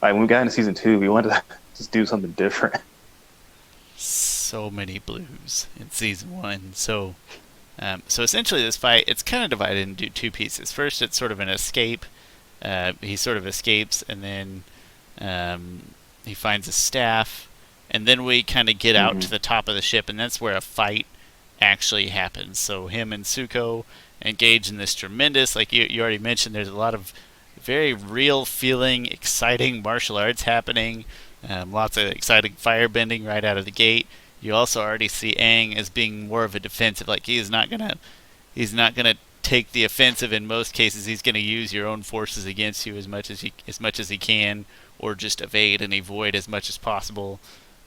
Speaker 2: Like, when we got into season 2, we wanted to just do something different.
Speaker 1: So many blues in season 1. So essentially this fight, it's kind of divided into two pieces. First, it's sort of an escape. He sort of escapes, and then he finds a staff, and then we kind of get out to the top of the ship, and that's where a fight actually happens. So him and Zuko engage in this tremendous, like you already mentioned, there's a lot of very real feeling, exciting martial arts happening. Lots of exciting firebending right out of the gate. You also already see Aang as being more of a defensive, like he's not gonna take the offensive in most cases. He's gonna use your own forces against you as much as he can, or just evade and avoid as much as possible.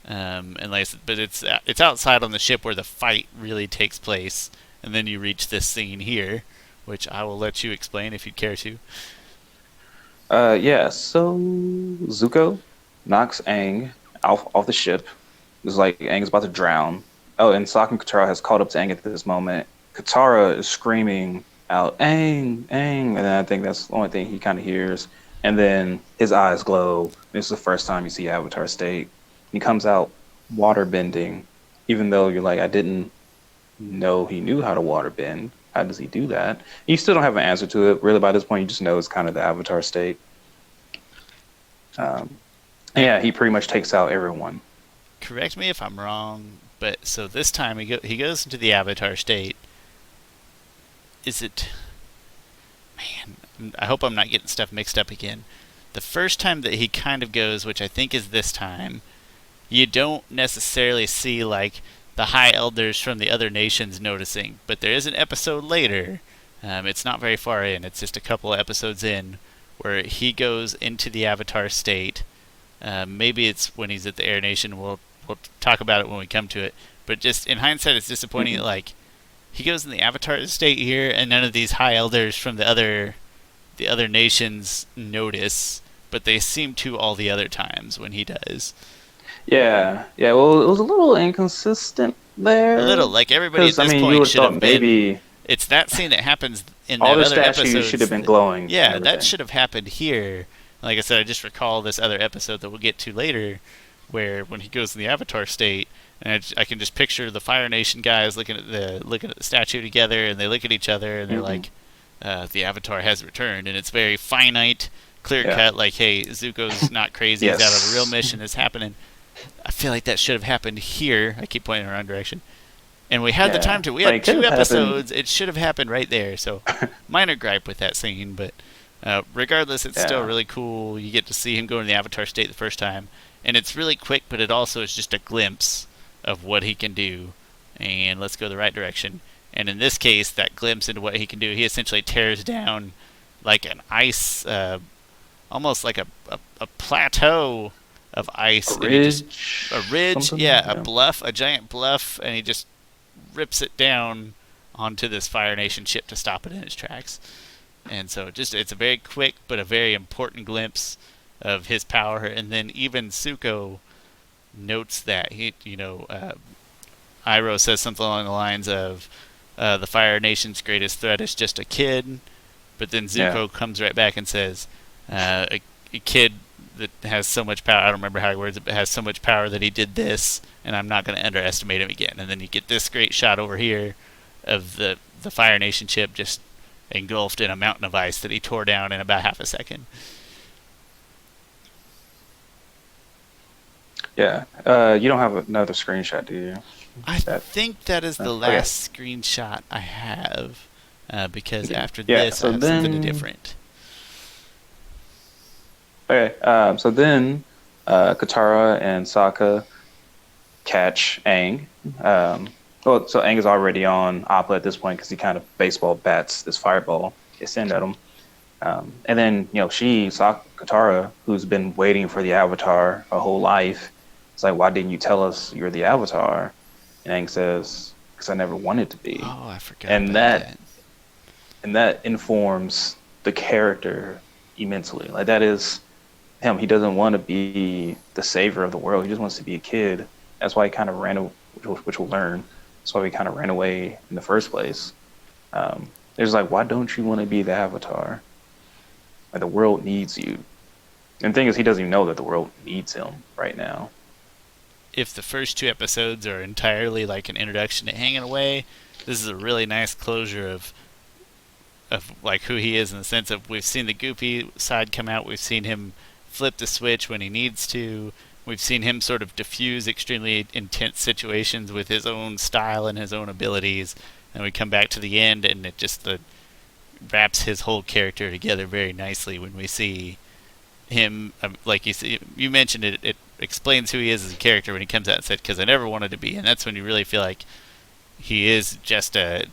Speaker 1: And like, but it's outside on the ship where the fight really takes place, and then you reach this scene here, which I will let you explain if you'd care to.
Speaker 2: Yeah, so Zuko knocks Aang off the ship. It's like Aang's about to drown. Oh, and Sokka and Katara has caught up to Aang at this moment. Katara is screaming out, Aang, Aang, and then I think that's the only thing he kind of hears. And then his eyes glow. This is the first time you see Avatar state. He comes out water bending, even though you're like, I didn't know he knew how to water bend. How does he do that? You still don't have an answer to it. Really, by this point, you just know it's kind of the Avatar state. Um, yeah, he pretty much takes out everyone.
Speaker 1: Correct me if I'm wrong, but so this time he goes into the Avatar state. Is it? Man, I hope I'm not getting stuff mixed up again. The first time that he kind of goes, which I think is this time, you don't necessarily see like the high elders from the other nations noticing, but there is an episode later. It's not very far in. It's just a couple of episodes in where he goes into the Avatar state. Maybe it's when he's at the Air Nation. We'll talk about it when we come to it. But just in hindsight, it's disappointing that like he goes in the Avatar state here, and none of these high elders from the other nations notice, but they seem to all the other times when he does.
Speaker 2: Yeah, yeah. Well, it was a little inconsistent
Speaker 1: A
Speaker 2: there
Speaker 1: little, like everybody at
Speaker 2: because I
Speaker 1: this
Speaker 2: mean, you
Speaker 1: point
Speaker 2: would have
Speaker 1: should
Speaker 2: thought
Speaker 1: have been.
Speaker 2: maybe
Speaker 1: It's that scene that happens in
Speaker 2: all
Speaker 1: that
Speaker 2: the
Speaker 1: other
Speaker 2: statues should have
Speaker 1: episodes.
Speaker 2: been glowing and
Speaker 1: Yeah, that
Speaker 2: everything.
Speaker 1: should have happened here. Like I said, I just recall this other episode that we'll get to later, where when he goes in the Avatar state, and I can just picture the Fire Nation guys looking at the statue together, and they look at each other, and they're
Speaker 2: Hmm.
Speaker 1: like, "The Avatar has returned," and it's very finite, clear
Speaker 2: Yeah.
Speaker 1: cut. Like, hey, Zuko's not crazy; he's out on a real
Speaker 2: Yes.
Speaker 1: mission. It's happening. I feel like that should have happened here. I keep pointing in the wrong direction. And we had the
Speaker 2: Yeah.
Speaker 1: time to. We
Speaker 2: Like
Speaker 1: had
Speaker 2: it could
Speaker 1: two
Speaker 2: have happened.
Speaker 1: episodes. It should have happened right there. So, minor gripe with that scene, but regardless, it's still
Speaker 2: Yeah.
Speaker 1: really cool. You get to see him go in the Avatar state the first time, and it's really quick, but it also is just a glimpse of what he can do. And let's go the right direction. And in this case, that glimpse into what he can do, he essentially tears down like an ice, almost like a plateau of
Speaker 2: A
Speaker 1: ice, and he just
Speaker 2: ridge,
Speaker 1: a ridge,
Speaker 2: something.
Speaker 1: yeah, a
Speaker 2: Yeah.
Speaker 1: bluff, a giant bluff, and he just rips it down onto this Fire Nation ship to stop it in its tracks. And so just it's a very quick but a very important glimpse of his power. And then even Suko notes that Iroh says something along the lines of the Fire Nation's greatest threat is just a kid. But then
Speaker 2: Yeah.
Speaker 1: Zuko comes right back and says, a kid that has so much power. I don't remember how he words it, but has so much power that he did this, and I'm not going to underestimate him again. And then you get this great shot over here of the Fire Nation ship just engulfed in a mountain of ice that he tore down in about half a second.
Speaker 2: Yeah. You don't have another screenshot, do you?
Speaker 1: I
Speaker 2: That.
Speaker 1: think that is the
Speaker 2: Okay.
Speaker 1: last screenshot I have, because after
Speaker 2: Yeah.
Speaker 1: this I
Speaker 2: So
Speaker 1: have something
Speaker 2: then.
Speaker 1: different.
Speaker 2: Okay. So then, Katara and Sokka catch Aang. Well, so Aang is already on Appa at this point because he kind of baseball bats this fireball. They send at him. And then, Katara, who's been waiting for the Avatar her whole life, it's like, why didn't you tell us you're the Avatar? And Aang says, because I never wanted to be.
Speaker 1: Oh, I forgot
Speaker 2: And
Speaker 1: about
Speaker 2: that
Speaker 1: that.
Speaker 2: and that informs the character immensely. Like that is him. He doesn't want to be the savior of the world. He just wants to be a kid. That's why he kind of which we'll learn. That's why he kind of ran away in the first place. There's like, why don't you want to be the Avatar? Like the world needs you. And the thing is, he doesn't even know that the world needs him right now.
Speaker 1: If the first two episodes are entirely like an introduction to Hanging Away, this is a really nice closure of like who he is in the sense of we've seen the goofy side come out, we've seen him flip the switch when he needs to, we've seen him sort of diffuse extremely intense situations with his own style and his own abilities, and we come back to the end and it just wraps his whole character together very nicely when we see him, like you mentioned it, it explains who he is as a character when he comes out and said, because I never wanted to be, and that's when you really feel like he is just a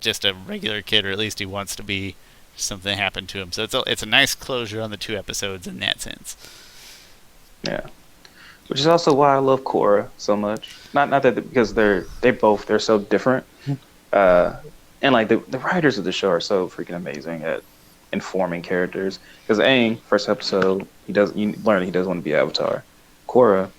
Speaker 1: regular kid, or at least he wants to be. Something happened to him, so it's a nice closure on the two episodes in that sense.
Speaker 2: Yeah. Which is also why I love Korra so much. Not that because they're so different. Uh, and like the writers of the show are so freaking amazing at informing characters. Because Aang, first episode, you learn he doesn't want to be Avatar. Korra,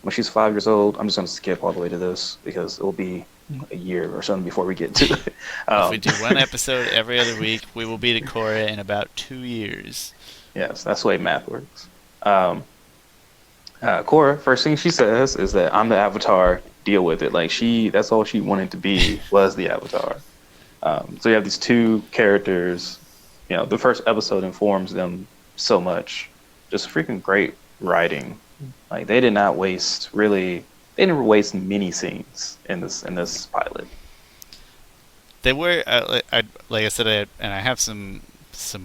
Speaker 2: when she's 5 years old, I'm just gonna skip all the way to this because it will be a year or something before we get to it.
Speaker 1: If we do one episode every other week, we will be to Korra in about 2 years.
Speaker 2: Yes, that's the way math works. Korra, first thing she says is that I'm the Avatar. Deal with it. Like that's all she wanted to be was the Avatar. So you have these two characters. You know, the first episode informs them so much. Just freaking great writing. Like they didn't waste many scenes in this pilot.
Speaker 1: They were, like I said, and I have some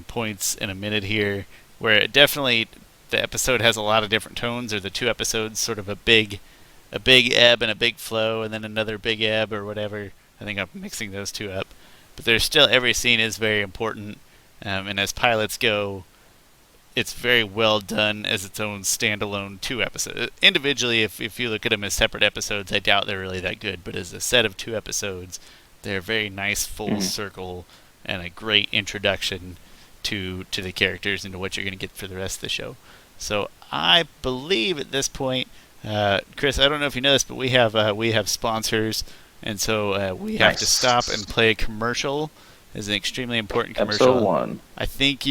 Speaker 1: points in a minute here where it definitely the episode has a lot of different tones, or the two episodes sort of a big ebb and a big flow, and then another big ebb or whatever. I think I'm mixing those two up, but there's still every scene is very important, and as pilots go, it's very well done as its own standalone two episodes. Individually, if you look at them as separate episodes, I doubt they're really that good, but as a set of two episodes, they're very nice full circle and a great introduction to the characters and to what you're going to get for the rest of the show. So I believe at this point, Chris, I don't know if you know this, but we have sponsors, and so we have to stop and play a commercial. It's an extremely important commercial.
Speaker 2: Episode 1.
Speaker 1: I think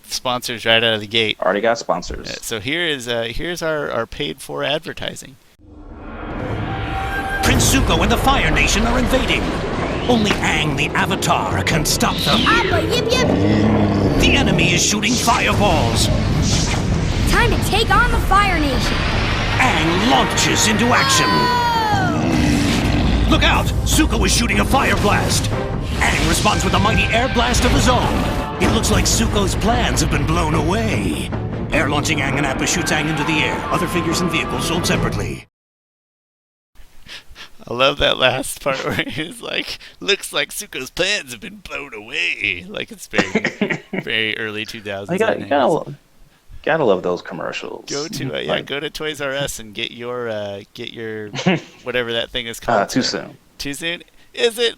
Speaker 1: sponsors right out of the gate.
Speaker 2: Already got sponsors.
Speaker 1: So here's our paid for advertising.
Speaker 3: Prince Zuko and the Fire Nation are invading. Only Aang, the Avatar, can stop them.
Speaker 4: Appa, yip yip!
Speaker 3: The enemy is shooting fireballs.
Speaker 4: Time to take on the Fire Nation.
Speaker 3: Aang launches into action.
Speaker 4: Oh!
Speaker 3: Look out! Zuko is shooting a fire blast. Aang responds with a mighty air blast of his own. It looks like Zuko's plans have been blown away. Air launching Aang and Appa shoots Aang into the air. Other figures and vehicles sold separately.
Speaker 1: I love that last part where he's like, looks like Zuko's plans have been blown away. Like it's very, very early 2000s.
Speaker 2: You gotta love those commercials.
Speaker 1: Go to Toys R Us and get your whatever that thing is called.
Speaker 2: Too soon.
Speaker 1: Too soon? Is it?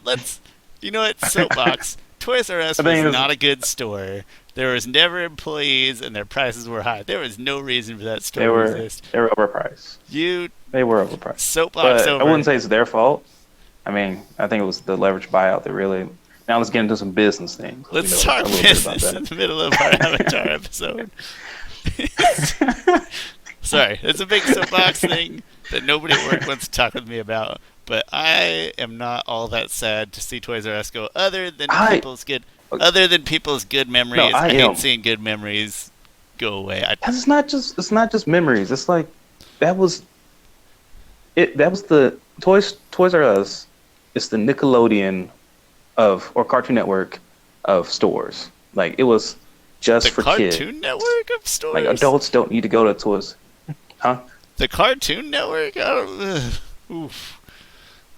Speaker 1: You know what? Soapbox. Toys R Us was not a good store. There was never employees, and their prices were high. There was no reason for that store to exist.
Speaker 2: They were overpriced. They were overpriced.
Speaker 1: Soapbox
Speaker 2: but
Speaker 1: over.
Speaker 2: I wouldn't say it's their fault. I mean, I think it was the leverage buyout that really. Now let's get into some business things.
Speaker 1: Let's talk business in the middle of our Avatar episode. Sorry, it's a big soapbox thing that nobody at work wants to talk with me about. But I am not all that sad to see Toys R Us go. Other than people's good memories, I hate seeing good memories go away.
Speaker 2: It's not just memories. It's like that was the Toys R Us. It's the Nickelodeon or Cartoon Network of stores. Like it was just for kids.
Speaker 1: The Cartoon Network of stores.
Speaker 2: Like adults don't need to go to toys. Huh?
Speaker 1: The Cartoon Network?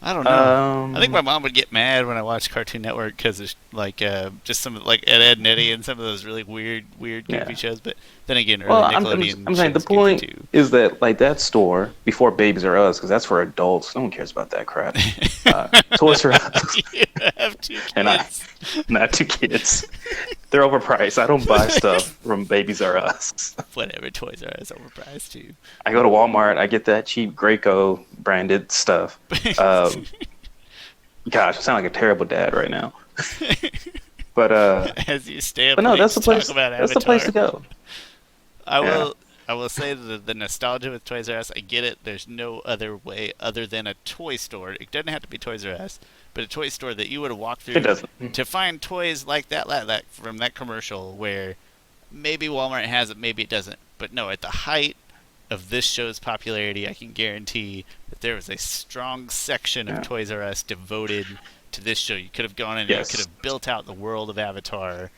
Speaker 1: I don't know. I think my mom would get mad when I watched Cartoon Network because it's like just some like Ed, and Eddie and some of those really weird goofy shows. But then again, early Nickelodeon.
Speaker 2: I'm saying the point is that like that store before Babies R Us, because that's for adults. No one cares about that crap. Toys R Us.
Speaker 1: You have 2 kids.
Speaker 2: And not 2 kids. They're overpriced. I don't buy stuff from Babies R Us.
Speaker 1: Whatever, Toys R Us overpriced too.
Speaker 2: I go to Walmart. I get that cheap Graco branded stuff. Gosh, I sound like a terrible dad right now. But
Speaker 1: as you stay up,
Speaker 2: but no, that's the place.
Speaker 1: That's
Speaker 2: the place to go.
Speaker 1: I will say that the nostalgia with Toys R Us, I get it. There's no other way other than a toy store. It doesn't have to be Toys R Us, but a toy store that you would have walked through to find toys like that from that commercial where maybe Walmart has it, maybe it doesn't. But no, at the height of this show's popularity, I can guarantee that there was a strong section of Toys R Us devoted to this show. You could have gone in and you could have built out the world of Avatar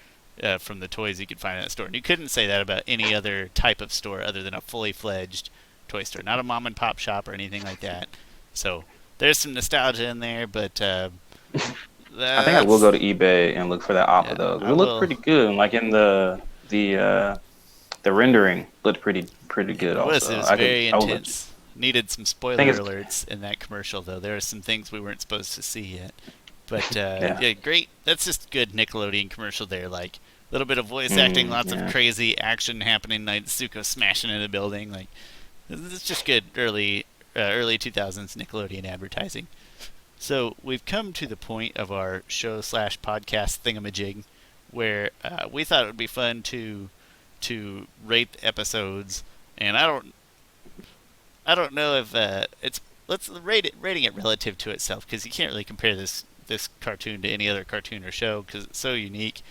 Speaker 1: from the toys you could find in that store. And you couldn't say that about any other type of store other than a fully fledged toy store, not a mom and pop shop or anything like that. So there's some nostalgia in there, but
Speaker 2: I think I will go to eBay and look for that Appa though. It looked pretty good, like in the the rendering looked pretty good.
Speaker 1: It was.
Speaker 2: Also,
Speaker 1: It was very
Speaker 2: I would
Speaker 1: intense. Needed some spoiler alerts in that commercial, though. There are some things we weren't supposed to see yet. But yeah, great. That's just good Nickelodeon commercial there. Like a little bit of voice acting, lots of crazy action happening, like Zuko smashing in a building. Like it's just good early 2000s Nickelodeon advertising. So we've come to the point of our show/podcast thingamajig, where we thought it would be fun to rate episodes, and I don't know if let's rating it relative to itself, because you can't really compare this cartoon to any other cartoon or show because it's so unique.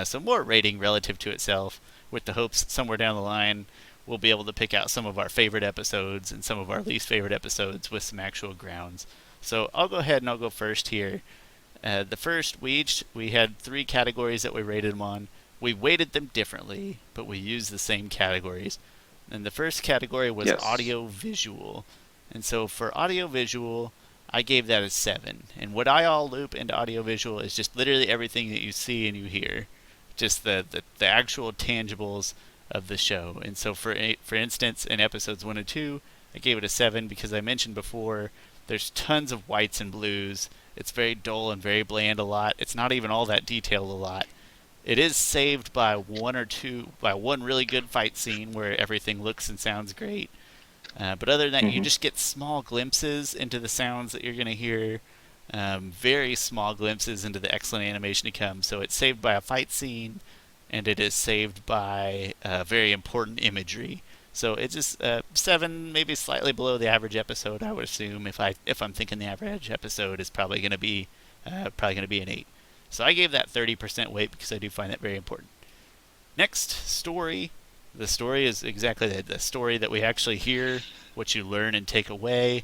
Speaker 1: So more rating relative to itself, with the hopes somewhere down the line we'll be able to pick out some of our favorite episodes and some of our least favorite episodes with some actual grounds. So I'll go ahead and I'll go first here. The first, we had 3 categories that we rated them on. We weighted them differently, but we used the same categories. And the first category was audio visual. And so for audio visual, I gave that a 7. And what I all loop into audio visual is just literally everything that you see and you hear. Just the actual tangibles of the show. And so for instance, in episodes 1 and 2, I gave it a 7 because I mentioned before there's tons of whites and blues. It's very dull and very bland a lot. It's not even all that detailed a lot. It is saved by one really good fight scene where everything looks and sounds great. But other than that, you just get small glimpses into the sounds that you're going to hear. Very small glimpses into the excellent animation to come. So it's saved by a fight scene, and it is saved by very important imagery. So it's just 7, maybe slightly below the average episode, I would assume. If I'm thinking the average episode is probably going to be an 8. So I gave that 30% weight because I do find that very important. Next, story. The story is exactly the story that we actually hear, what you learn and take away.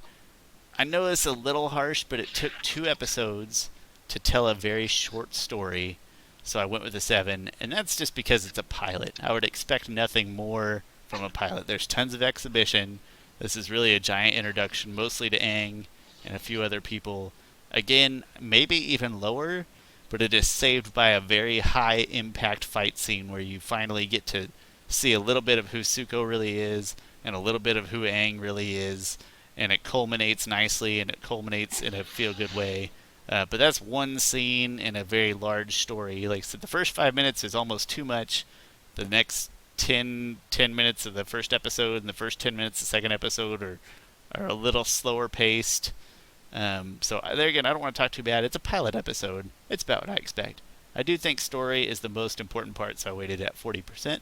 Speaker 1: I know it's a little harsh, but it took 2 episodes to tell a very short story, so I went with a 7, and that's just because it's a pilot. I would expect nothing more from a pilot. There's tons of exhibition. This is really a giant introduction, mostly to Aang and a few other people. Again, maybe even lower, but it is saved by a very high impact fight scene where you finally get to see a little bit of who Zuko really is and a little bit of who Aang really is, and it culminates nicely and it culminates in a feel-good way. But that's one scene in a very large story. Like I said, the first 5 minutes is almost too much. The next 10 minutes of the first episode and the first 10 minutes of the second episode are a little slower paced. So there again, I don't want to talk too bad. It's a pilot episode. It's about what I expect. I do think story is the most important part, so I weighted it at 40%.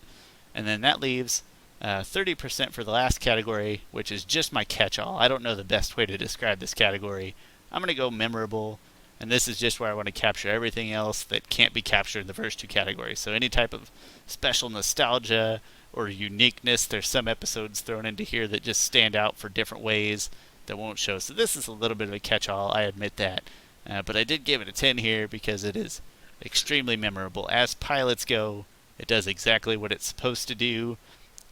Speaker 1: And then that leaves 30% for the last category, which is just my catch-all. I don't know the best way to describe this category. I'm going to go memorable, and this is just where I want to capture everything else that can't be captured in the first 2 categories. So any type of special nostalgia or uniqueness, there's some episodes thrown into here that just stand out for different ways that won't show. So this is a little bit of a catch-all, I admit that. But I did give it a 10 here because it is extremely memorable. As pilots go, it does exactly what it's supposed to do.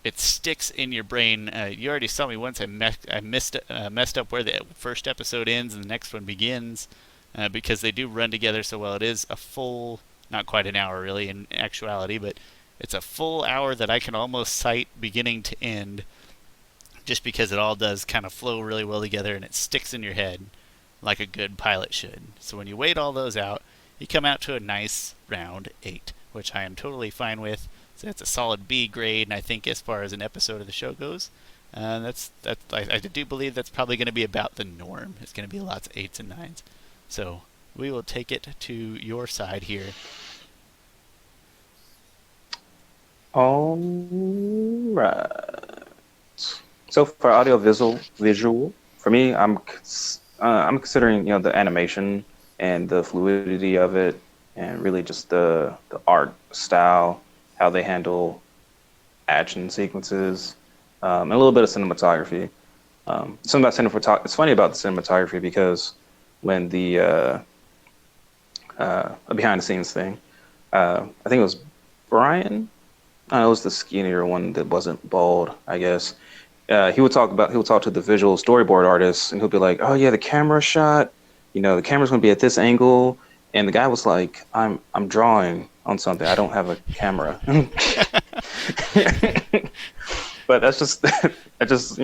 Speaker 1: It sticks in your brain. You already saw me once. I messed up where the first episode ends and the next one begins because they do run together so well. It is a full, not quite an hour really in actuality, but it's a full hour that I can almost cite beginning to end just because it all does kind of flow really well together and it sticks in your head like a good pilot should. So when you weight all those out, you come out to a nice round 8, which I am totally fine with. So that's a solid B grade, and I think as far as an episode of the show goes, I do believe that's probably going to be about the norm. It's going to be lots of 8s and 9s. So we will take it to your side here.
Speaker 2: All right. So for audio visual, for me, I'm considering the animation and the fluidity of it, and really just the art style, how they handle action sequences, and a little bit of cinematography. Something about cinematography. It's funny about the cinematography because when the behind the scenes thing, I think it was Brian. It was the skinnier one that wasn't bald, I guess. He would talk to the visual storyboard artists, and he'll be like, "Oh yeah, the camera shot. The camera's going to be at this angle, and the guy was like, I'm drawing on something. I don't have a camera. But that's just that's just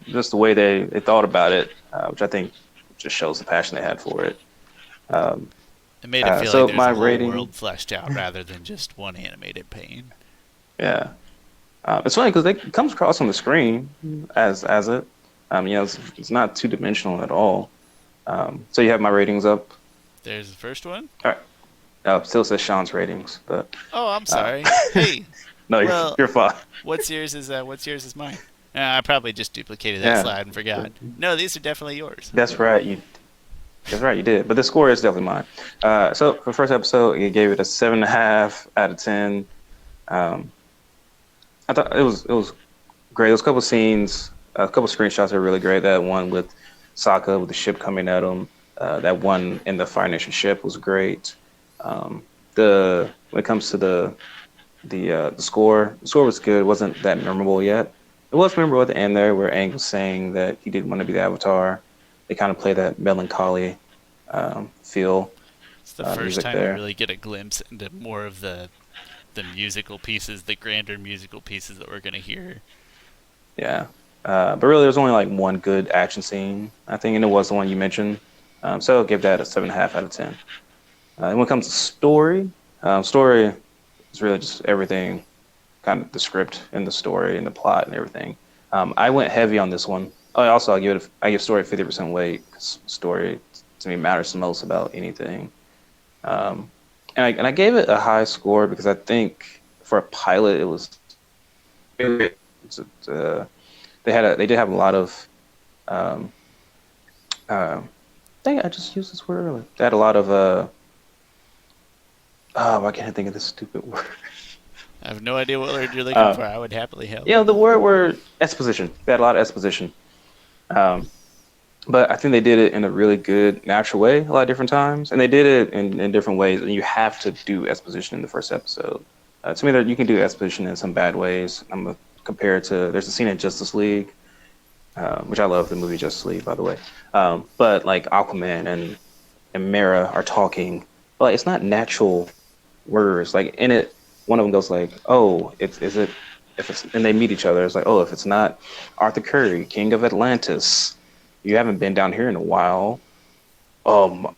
Speaker 2: just the way they thought about it, which I think just shows the passion they had for it.
Speaker 1: It made it feel
Speaker 2: So
Speaker 1: like there's
Speaker 2: my
Speaker 1: a whole
Speaker 2: rating,
Speaker 1: world fleshed out rather than just one animated pane.
Speaker 2: yeah, it's funny because it comes across on the screen as it, it's not two dimensional at all. So you have my ratings up.
Speaker 1: There's the first one.
Speaker 2: All right. Still says Sean's ratings, but
Speaker 1: Oh, I'm sorry. Hey,
Speaker 2: no,
Speaker 1: well,
Speaker 2: you're fine.
Speaker 1: what's yours is mine. I probably just duplicated that
Speaker 2: Yeah.
Speaker 1: slide and forgot. No, these are definitely yours.
Speaker 2: That's right. You did. But the score is definitely mine. So for the first episode, you gave it a 7.5 out of 10. I thought it was great. There was a couple scenes, a couple screenshots that were really great. That one with Sokka with the ship coming at him. That one in the Fire Nation ship was great. When it comes to the score was good. It wasn't that memorable yet. It was memorable at the end there where Aang was saying that he didn't want to be the Avatar. They kind of play that melancholy feel.
Speaker 1: It's the first
Speaker 2: music
Speaker 1: time we
Speaker 2: there.
Speaker 1: really get a glimpse into more of the musical pieces, the grander musical pieces that we're going to hear.
Speaker 2: Yeah. But really, there's only like one good action scene, I think, and it was the one you mentioned. So I'll give that a 7.5 out of 10. And when it comes to story is really just everything, kind of the script and the story and the plot and everything. I went heavy on this one. Oh, also, I give story 50% weight because story to me matters the most about anything. And I gave it a high score because I think for a pilot it was they did have a lot of I think I just used this word earlier. They had a lot of why can't I think of this stupid word?
Speaker 1: I have no idea what word you're looking for. I would happily help.
Speaker 2: The word exposition. They had a lot of exposition. But I think they did it in a really good, natural way a lot of different times. And they did it in different ways. And you have to do exposition in the first episode. To me, you can do exposition in some bad ways. I'm going to compare it to, there's a scene in Justice League, which I love the movie Justice League, by the way. But like Aquaman and Mera are talking. But it's not natural words. Like in it, one of them goes like, oh, and they meet each other. It's like, oh, if it's not Arthur Curry, King of Atlantis, you haven't been down here in a while. My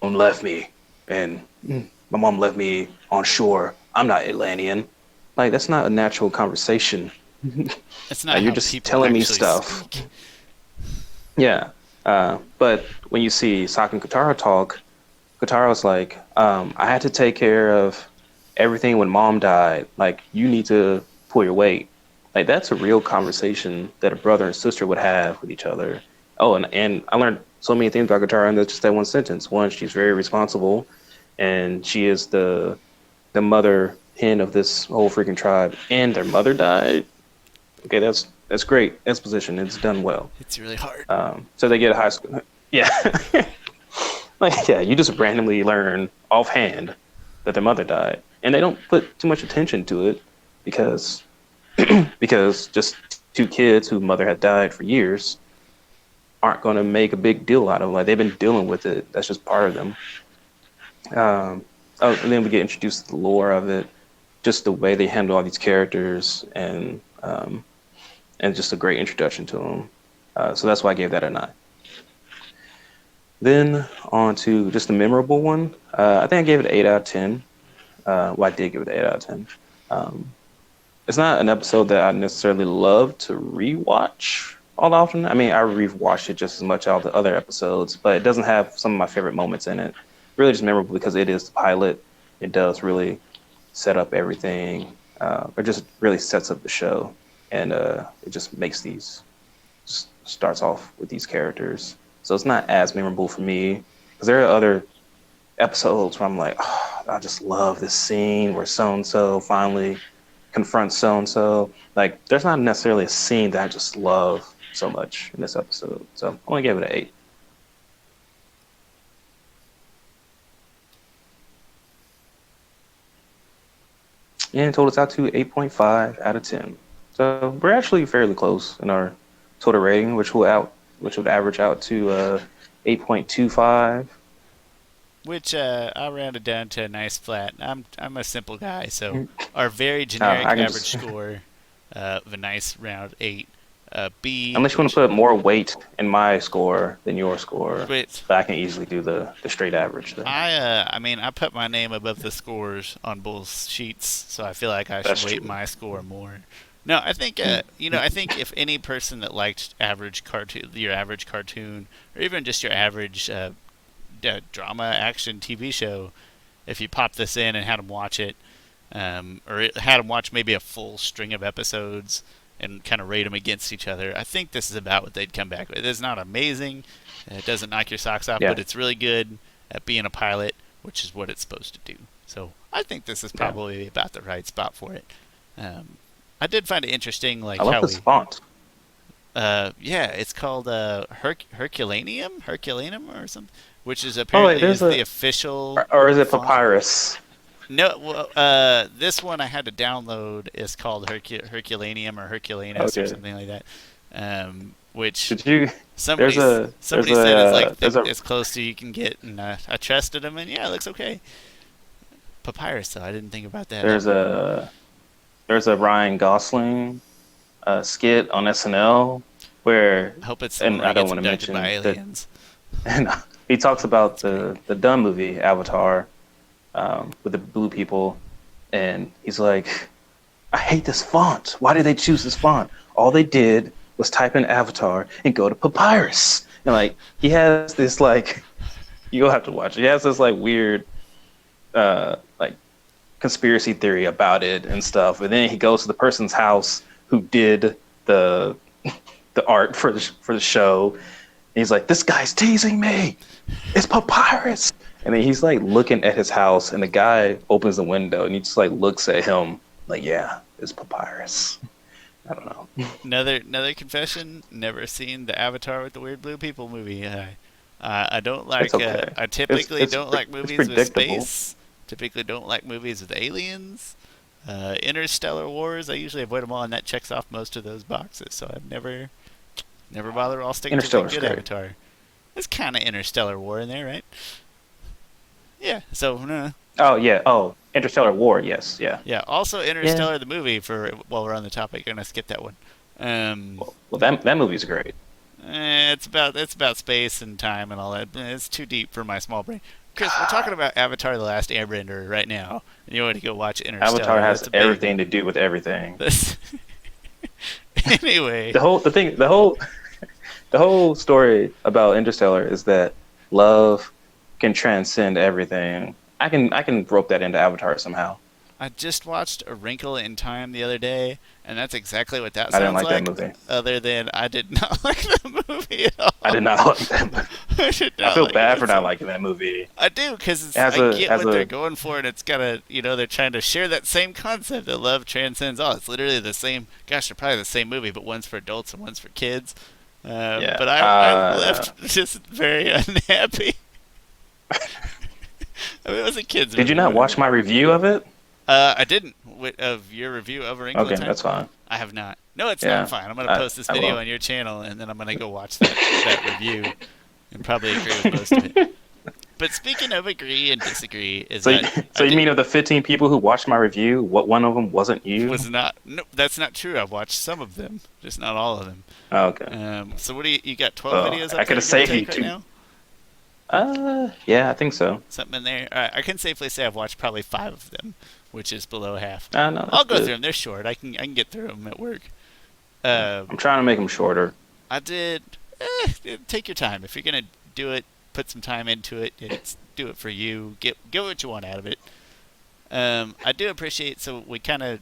Speaker 2: mom left me, and my mom left me on shore. I'm not Atlantean. Like, that's not a natural conversation.
Speaker 1: It's not
Speaker 2: You're
Speaker 1: how
Speaker 2: just
Speaker 1: people
Speaker 2: telling me
Speaker 1: actually
Speaker 2: stuff.
Speaker 1: speak.
Speaker 2: Yeah. But when you see Sokka and Katara talk, Katara's like, I had to take care of everything when mom died. Like, you need to pull your weight. Like, that's a real conversation that a brother and sister would have with each other. Oh, and I learned so many things about Katara in just that one sentence. One, she's very responsible, and she is the mother hen of this whole freaking tribe, and their mother died. Okay, that's great exposition. It's done well.
Speaker 1: It's really hard.
Speaker 2: So they get a high school. Yeah. You just randomly learn offhand that their mother died, and they don't put too much attention to it because just two kids whose mother had died for years aren't going to make a big deal out of it. Like, they've been dealing with it. That's just part of them. And then we get introduced to the lore of it, just the way they handle all these characters, and just a great introduction to them. So that's why I gave that a 9. Then on to just the memorable one. I think I gave it an 8 out of 10. I did give it an 8 out of 10. It's not an episode that I necessarily love to rewatch all often. I mean, I rewatched it just as much as all the other episodes, but it doesn't have some of my favorite moments in it. Really just memorable because it is the pilot. It does really set up everything. It just really sets up the show. And it just makes starts off with these characters. So it's not as memorable for me. Because there are other episodes where I'm like, oh, I just love this scene where so-and-so finally confronts so-and-so. Like, there's not necessarily a scene that I just love so much in this episode. So I only gave it an 8. And total us out to 8.5 out of 10. So we're actually fairly close in our total rating, which would average out to 8.25.
Speaker 1: which I rounded down to a nice flat. I'm a simple guy, so our very
Speaker 2: I
Speaker 1: generic
Speaker 2: can
Speaker 1: average
Speaker 2: just,
Speaker 1: score of a nice round 8. B,
Speaker 2: unless you want to
Speaker 1: which
Speaker 2: put more weight in my score than your score,
Speaker 1: which
Speaker 2: but I can easily do the straight average there.
Speaker 1: I mean I put my name above the scores on both sheets, so I feel like I should
Speaker 2: That's
Speaker 1: weight
Speaker 2: true.
Speaker 1: my score more. No, I think I think if any person that liked your average cartoon, or even just your average drama action TV show, if you pop this in and had them watch it, had them watch maybe a full string of episodes and kind of rate them against each other, I think this is about what they'd come back with. It's not amazing, it doesn't knock your socks off,
Speaker 2: Yeah,
Speaker 1: but it's really good at being a pilot, which is what it's supposed to do. So I think this is
Speaker 2: yeah.
Speaker 1: probably about the right spot for it. I did find it interesting, like
Speaker 2: I love
Speaker 1: how
Speaker 2: this font.
Speaker 1: yeah, it's called Herculaneum or something, which is
Speaker 2: Oh wait,
Speaker 1: apparently
Speaker 2: there's
Speaker 1: is the
Speaker 2: a,
Speaker 1: official
Speaker 2: or is it
Speaker 1: font.
Speaker 2: papyrus?
Speaker 1: No, well, this one I had to download is called Herculaneum or Herculanus or
Speaker 2: Okay.
Speaker 1: something like that. Which
Speaker 2: Did you?
Speaker 1: somebody
Speaker 2: There's
Speaker 1: somebody said it's like
Speaker 2: there's a
Speaker 1: as close to you can get, and I trusted them, and yeah, it looks okay. Papyrus, though, I didn't think about that.
Speaker 2: there's a there's a Ryan Gosling skit on SNL where,
Speaker 1: I hope it's the
Speaker 2: and
Speaker 1: one where
Speaker 2: I
Speaker 1: he
Speaker 2: don't
Speaker 1: gets
Speaker 2: want to
Speaker 1: abducted
Speaker 2: mention
Speaker 1: by
Speaker 2: that,
Speaker 1: aliens.
Speaker 2: and he talks about the dumb movie Avatar with the blue people, and he's like, I hate this font. Why did they choose this font? All they did was type in Avatar and go to Papyrus. And like he has this like, you'll have to watch it. He has this like weird like conspiracy theory about it and stuff. And then he goes to the person's house who did the art for the show. And he's like, this guy's teasing me. It's Papyrus. And then he's like looking at his house, and the guy opens the window and he just like looks at him like, yeah, it's Papyrus. I don't know.
Speaker 1: Another confession: never seen the Avatar with the weird blue people movie. I don't like.
Speaker 2: It's okay.
Speaker 1: I typically don't like
Speaker 2: It's
Speaker 1: movies with
Speaker 2: predictable.
Speaker 1: space. Typically don't like movies with aliens. Interstellar Wars. I usually avoid them all, and that checks off most of those boxes. So I've never bothered. I'll stick to the
Speaker 2: Interstellar's
Speaker 1: good
Speaker 2: great.
Speaker 1: Avatar. There's kind of Interstellar War in there, right? Yeah. So
Speaker 2: Oh yeah. Oh, Interstellar War. Yes. Yeah.
Speaker 1: yeah. Also Interstellar the movie. For while we're on the topic, I'm gonna skip that one.
Speaker 2: Well, that movie's great.
Speaker 1: It's about space and time and all that. It's too deep for my small brain. Chris, we're talking about Avatar: The Last Airbender right now, and you want to go watch Interstellar.
Speaker 2: Avatar has
Speaker 1: That's a big
Speaker 2: everything
Speaker 1: one.
Speaker 2: to do with everything.
Speaker 1: Anyway,
Speaker 2: The whole story about Interstellar is that love can transcend everything. I can rope that into Avatar somehow.
Speaker 1: I just watched A Wrinkle in Time the other day, and that's exactly what that
Speaker 2: I didn't
Speaker 1: sounds
Speaker 2: like that movie.
Speaker 1: Other than I did not like the movie at all.
Speaker 2: I did not like that movie.
Speaker 1: I did
Speaker 2: I
Speaker 1: not
Speaker 2: feel
Speaker 1: like
Speaker 2: bad
Speaker 1: it
Speaker 2: for
Speaker 1: at
Speaker 2: not
Speaker 1: all.
Speaker 2: liking that movie.
Speaker 1: I do, because
Speaker 2: As
Speaker 1: I
Speaker 2: a-
Speaker 1: get
Speaker 2: as
Speaker 1: what
Speaker 2: a-
Speaker 1: they're going for, and it's gotta, they're trying to share that same concept that love transcends all. It's literally the same. Gosh, they're probably the same movie, but one's for adults and one's for kids.
Speaker 2: Yeah.
Speaker 1: But I left just very unhappy. I mean, it was a kid's movie.
Speaker 2: Did you not watch my review of it?
Speaker 1: I didn't. Of your review of A Wrinkle
Speaker 2: Okay,
Speaker 1: in Time?
Speaker 2: that's fine.
Speaker 1: I have not. No, it's
Speaker 2: Yeah,
Speaker 1: not fine. I'm going to post this
Speaker 2: I
Speaker 1: video
Speaker 2: will.
Speaker 1: on your channel, and then I'm going to go watch that review and probably agree with most of it. But speaking of agree and disagree, is
Speaker 2: So,
Speaker 1: that
Speaker 2: so you mean of the 15 people who watched my review, what one of them wasn't you?
Speaker 1: was not. No, that's not true. I've watched some of them, just not all of them.
Speaker 2: Oh, okay.
Speaker 1: So what do you got? 12
Speaker 2: Well,
Speaker 1: videos.
Speaker 2: I
Speaker 1: Up
Speaker 2: could've
Speaker 1: there, give or
Speaker 2: saved you
Speaker 1: take, right
Speaker 2: two.
Speaker 1: now?
Speaker 2: Yeah, I think so.
Speaker 1: Something in there. All right, I can safely say I've watched probably 5 of them, which is below half.
Speaker 2: No, that's
Speaker 1: I'll go
Speaker 2: good.
Speaker 1: through them. They're short. I can get through them at work.
Speaker 2: I'm trying to make them shorter.
Speaker 1: I did. Take your time. If you're gonna do it, put some time into it. Do it for you. Get what you want out of it. I do appreciate. So we kind of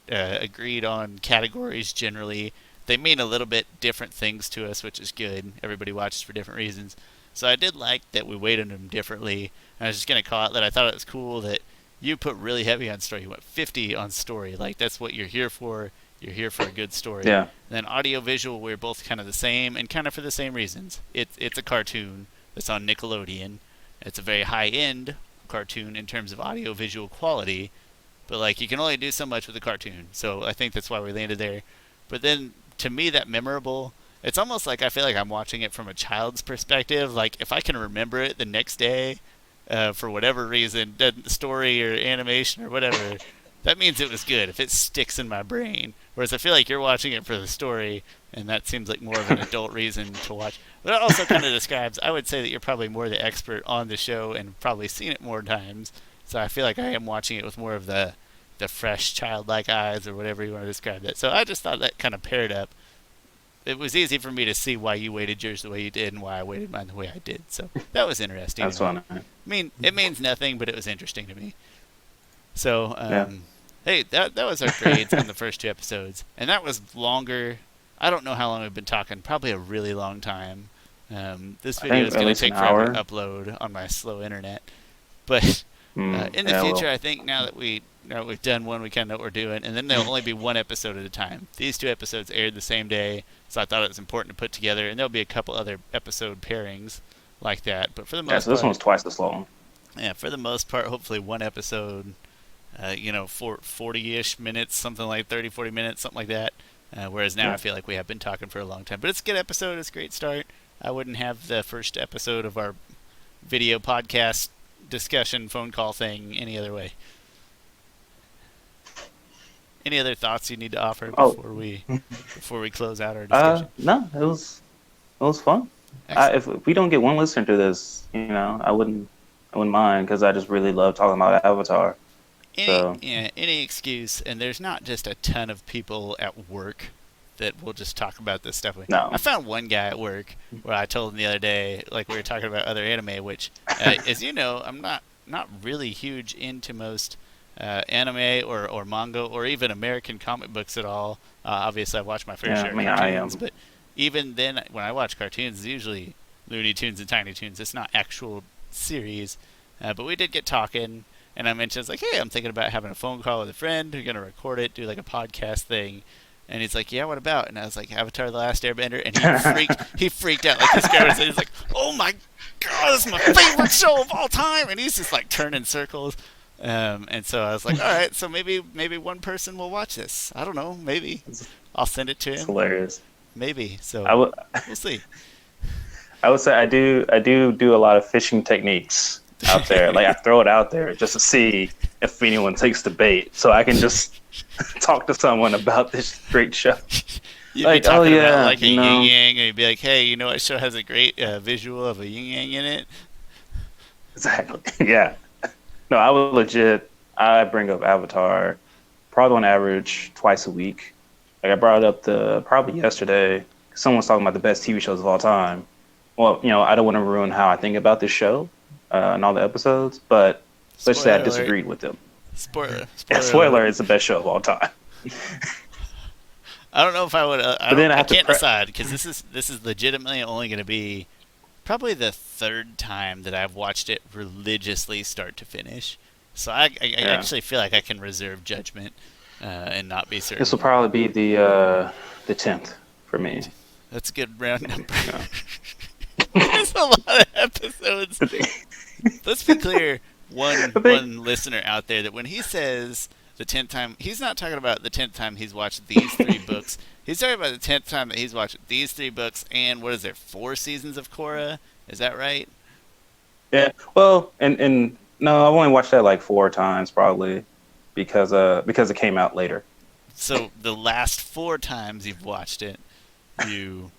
Speaker 1: agreed on categories generally. They mean a little bit different things to us, which is good. Everybody watches for different reasons. So I did like that we weighted them differently. I was just gonna call out that I thought it was cool that you put really heavy on story. You went 50 on story. Like that's what you're here for. You're here for a good story.
Speaker 2: Yeah.
Speaker 1: And then audio visual, we're both kind of the same, and kind of for the same reasons. It's a cartoon that's on Nickelodeon. It's a very high end cartoon in terms of audio visual quality, but like you can only do so much with a cartoon. So I think that's why we landed there. But then to me, that memorable. It's almost like I feel like I'm watching it from a child's perspective. Like if I can remember it the next day, for whatever reason, story or animation or whatever, that means it was good if it sticks in my brain. Whereas I feel like you're watching it for the story, and that seems like more of an adult reason to watch. But it also kind of describes, I would say that you're probably more the expert on the show and probably seen it more times. So I feel like I am watching it with more of the fresh, childlike eyes or whatever you want to describe that. So I just thought that kind of paired up. It was easy for me to see why you weighted yours the way you did and why I weighted mine the way I did. So that was interesting.
Speaker 2: That's fun.
Speaker 1: I mean, it means nothing, but it was interesting to me. So, hey, that was our grades on the first 2 episodes. And that was longer. I don't know how long we've been talking. Probably a really long time. This video is going to take forever to upload on my slow internet. But in the future, I think now that we've done one, we kind of know what we're doing. And then there'll only be 1 episode at a time. These 2 episodes aired the same day, so I thought it was important to put together. And there'll be a couple other episode pairings like that. But for the most part,
Speaker 2: so this one's twice as long.
Speaker 1: Yeah, for the most part, hopefully 1 episode, for 40-ish minutes, something like 30, 40 minutes, something like that. Whereas now I feel like we have been talking for a long time. But it's a good episode. It's a great start. I wouldn't have the first episode of our video podcast discussion phone call thing any other way. Any other thoughts you need to offer before we close out our discussion?
Speaker 2: No, it was fun. If we don't get 1 listener to this, I wouldn't mind, because I just really love talking about Avatar.
Speaker 1: Any excuse, and there's not just a ton of people at work that will just talk about this stuff.
Speaker 2: No.
Speaker 1: I found one guy at work where I told him the other day, like we were talking about other anime, which, as you know, I'm not really huge into most anime or manga or even American comic books at all. Obviously, I watch my fair share of cartoons, but even then, when I watch cartoons, it's usually Looney Tunes and Tiny Toons. It's not actual series. But we did get talking, and I mentioned, like, hey, I'm thinking about having a phone call with a friend. We're going to record it, do like a podcast thing. And he's like, yeah, what about? And I was like, Avatar: The Last Airbender. And he freaked out like this guy was. He's like, oh my God, this is my favorite show of all time. And he's just like turning circles. And so I was like, all right, so maybe 1 person will watch this. I don't know, maybe. I'll send it to him.
Speaker 2: It's hilarious.
Speaker 1: Maybe. So we'll see.
Speaker 2: I would say I do a lot of fishing techniques out there. Like, I throw it out there just to see if anyone takes the bait, so I can just talk to someone about this great show.
Speaker 1: You'd be talking about like a yin yang, and you'd be like, hey, you know what show has a great visual of a yin yang in it?
Speaker 2: Exactly. Yeah. No, I bring up Avatar probably on average twice a week. Like, I brought it up probably yesterday. Someone's talking about the best TV shows of all time. Well, I don't want to ruin how I think about this show and all the episodes, but let's say I disagreed with them.
Speaker 1: Spoiler.
Speaker 2: Spoiler, it's the best show of all time.
Speaker 1: I don't know if I would. I can't decide, because this is legitimately only going to be probably the 3rd time that I've watched it religiously start to finish. So I actually feel like I can reserve judgment and not be certain.
Speaker 2: This will probably be the 10th for me.
Speaker 1: That's a good round number. Yeah. There's a lot of episodes. Let's be clear, one listener out there, that when he says the 10th time, he's not talking about the 10th time he's watched these 3 books. He's talking about the 10th time that he's watched these 3 books and, 4 seasons of Korra? Is that right?
Speaker 2: Yeah. Well, and no, I've only watched that like 4 times probably because it came out later.
Speaker 1: So the last 4 times you've watched it, you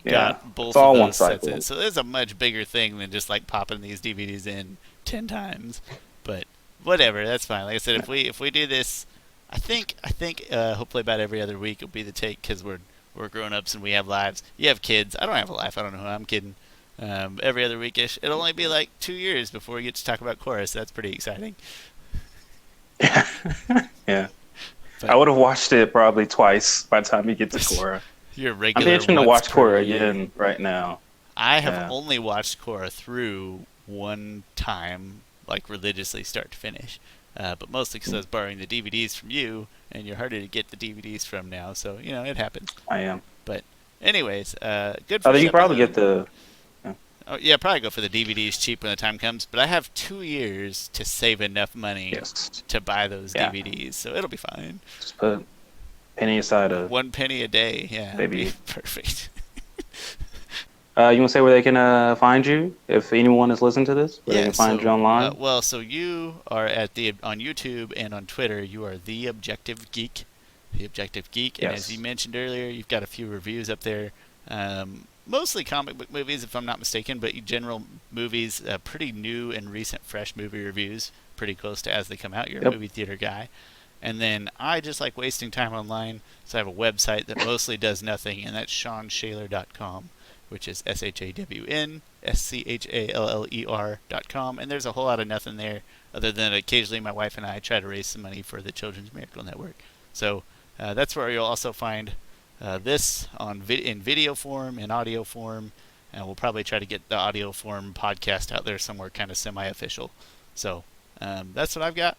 Speaker 1: got both
Speaker 2: of
Speaker 1: those sets in. So there's a much bigger thing than just like popping these DVDs in 10 times. But whatever, that's fine. Like I said, if we do this, I think hopefully about every other week will be the take, because we're grown-ups and we have lives. You have kids. I don't have a life. I don't know who I'm kidding. Every other weekish. It'll only be like 2 years before we get to talk about Korra, so that's pretty exciting.
Speaker 2: Yeah. But I would have watched it probably twice by the time you get to Korra.
Speaker 1: You're regular.
Speaker 2: I'm itching to watch Korra again right now.
Speaker 1: I have only watched Korra through 1 time, like religiously start to finish. But mostly because I was borrowing the DVDs from you, and you're harder to get the DVDs from now, so, it happens.
Speaker 2: I am.
Speaker 1: But anyways, good for
Speaker 2: you can probably get the...
Speaker 1: Oh, yeah, probably go for the DVDs cheap when the time comes, but I have 2 years to save enough money to buy those DVDs, so it'll be fine.
Speaker 2: Just put penny aside.
Speaker 1: 1 penny a day, yeah.
Speaker 2: Maybe.
Speaker 1: Perfect.
Speaker 2: You want to say where they can find you if anyone is listening to this? Where they
Speaker 1: Yeah,
Speaker 2: can find you online?
Speaker 1: so you are on YouTube and on Twitter. You are The Objective Geek. The Objective Geek. And as
Speaker 2: Yes.
Speaker 1: you mentioned earlier, you've got a few reviews up there. Mostly comic book movies, if I'm not mistaken, but general movies, pretty new and recent, fresh movie reviews, pretty close to as they come out. You're a
Speaker 2: Yep.
Speaker 1: movie theater guy. And then I just like wasting time online, so I have a website that mostly does nothing, and that's SeanSchaller.com, which is ShawnSchaller.com. And there's a whole lot of nothing there, other than occasionally my wife and I try to raise some money for the Children's Miracle Network. So that's where you'll also find this in video form, in audio form, and we'll probably try to get the audio form podcast out there somewhere kind of semi-official. So that's what I've got.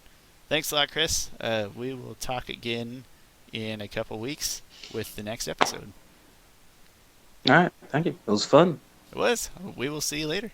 Speaker 1: Thanks a lot, Chris. We will talk again in a couple weeks with the next episode.
Speaker 2: All right. Thank you. It was fun.
Speaker 1: It was. We will see you later.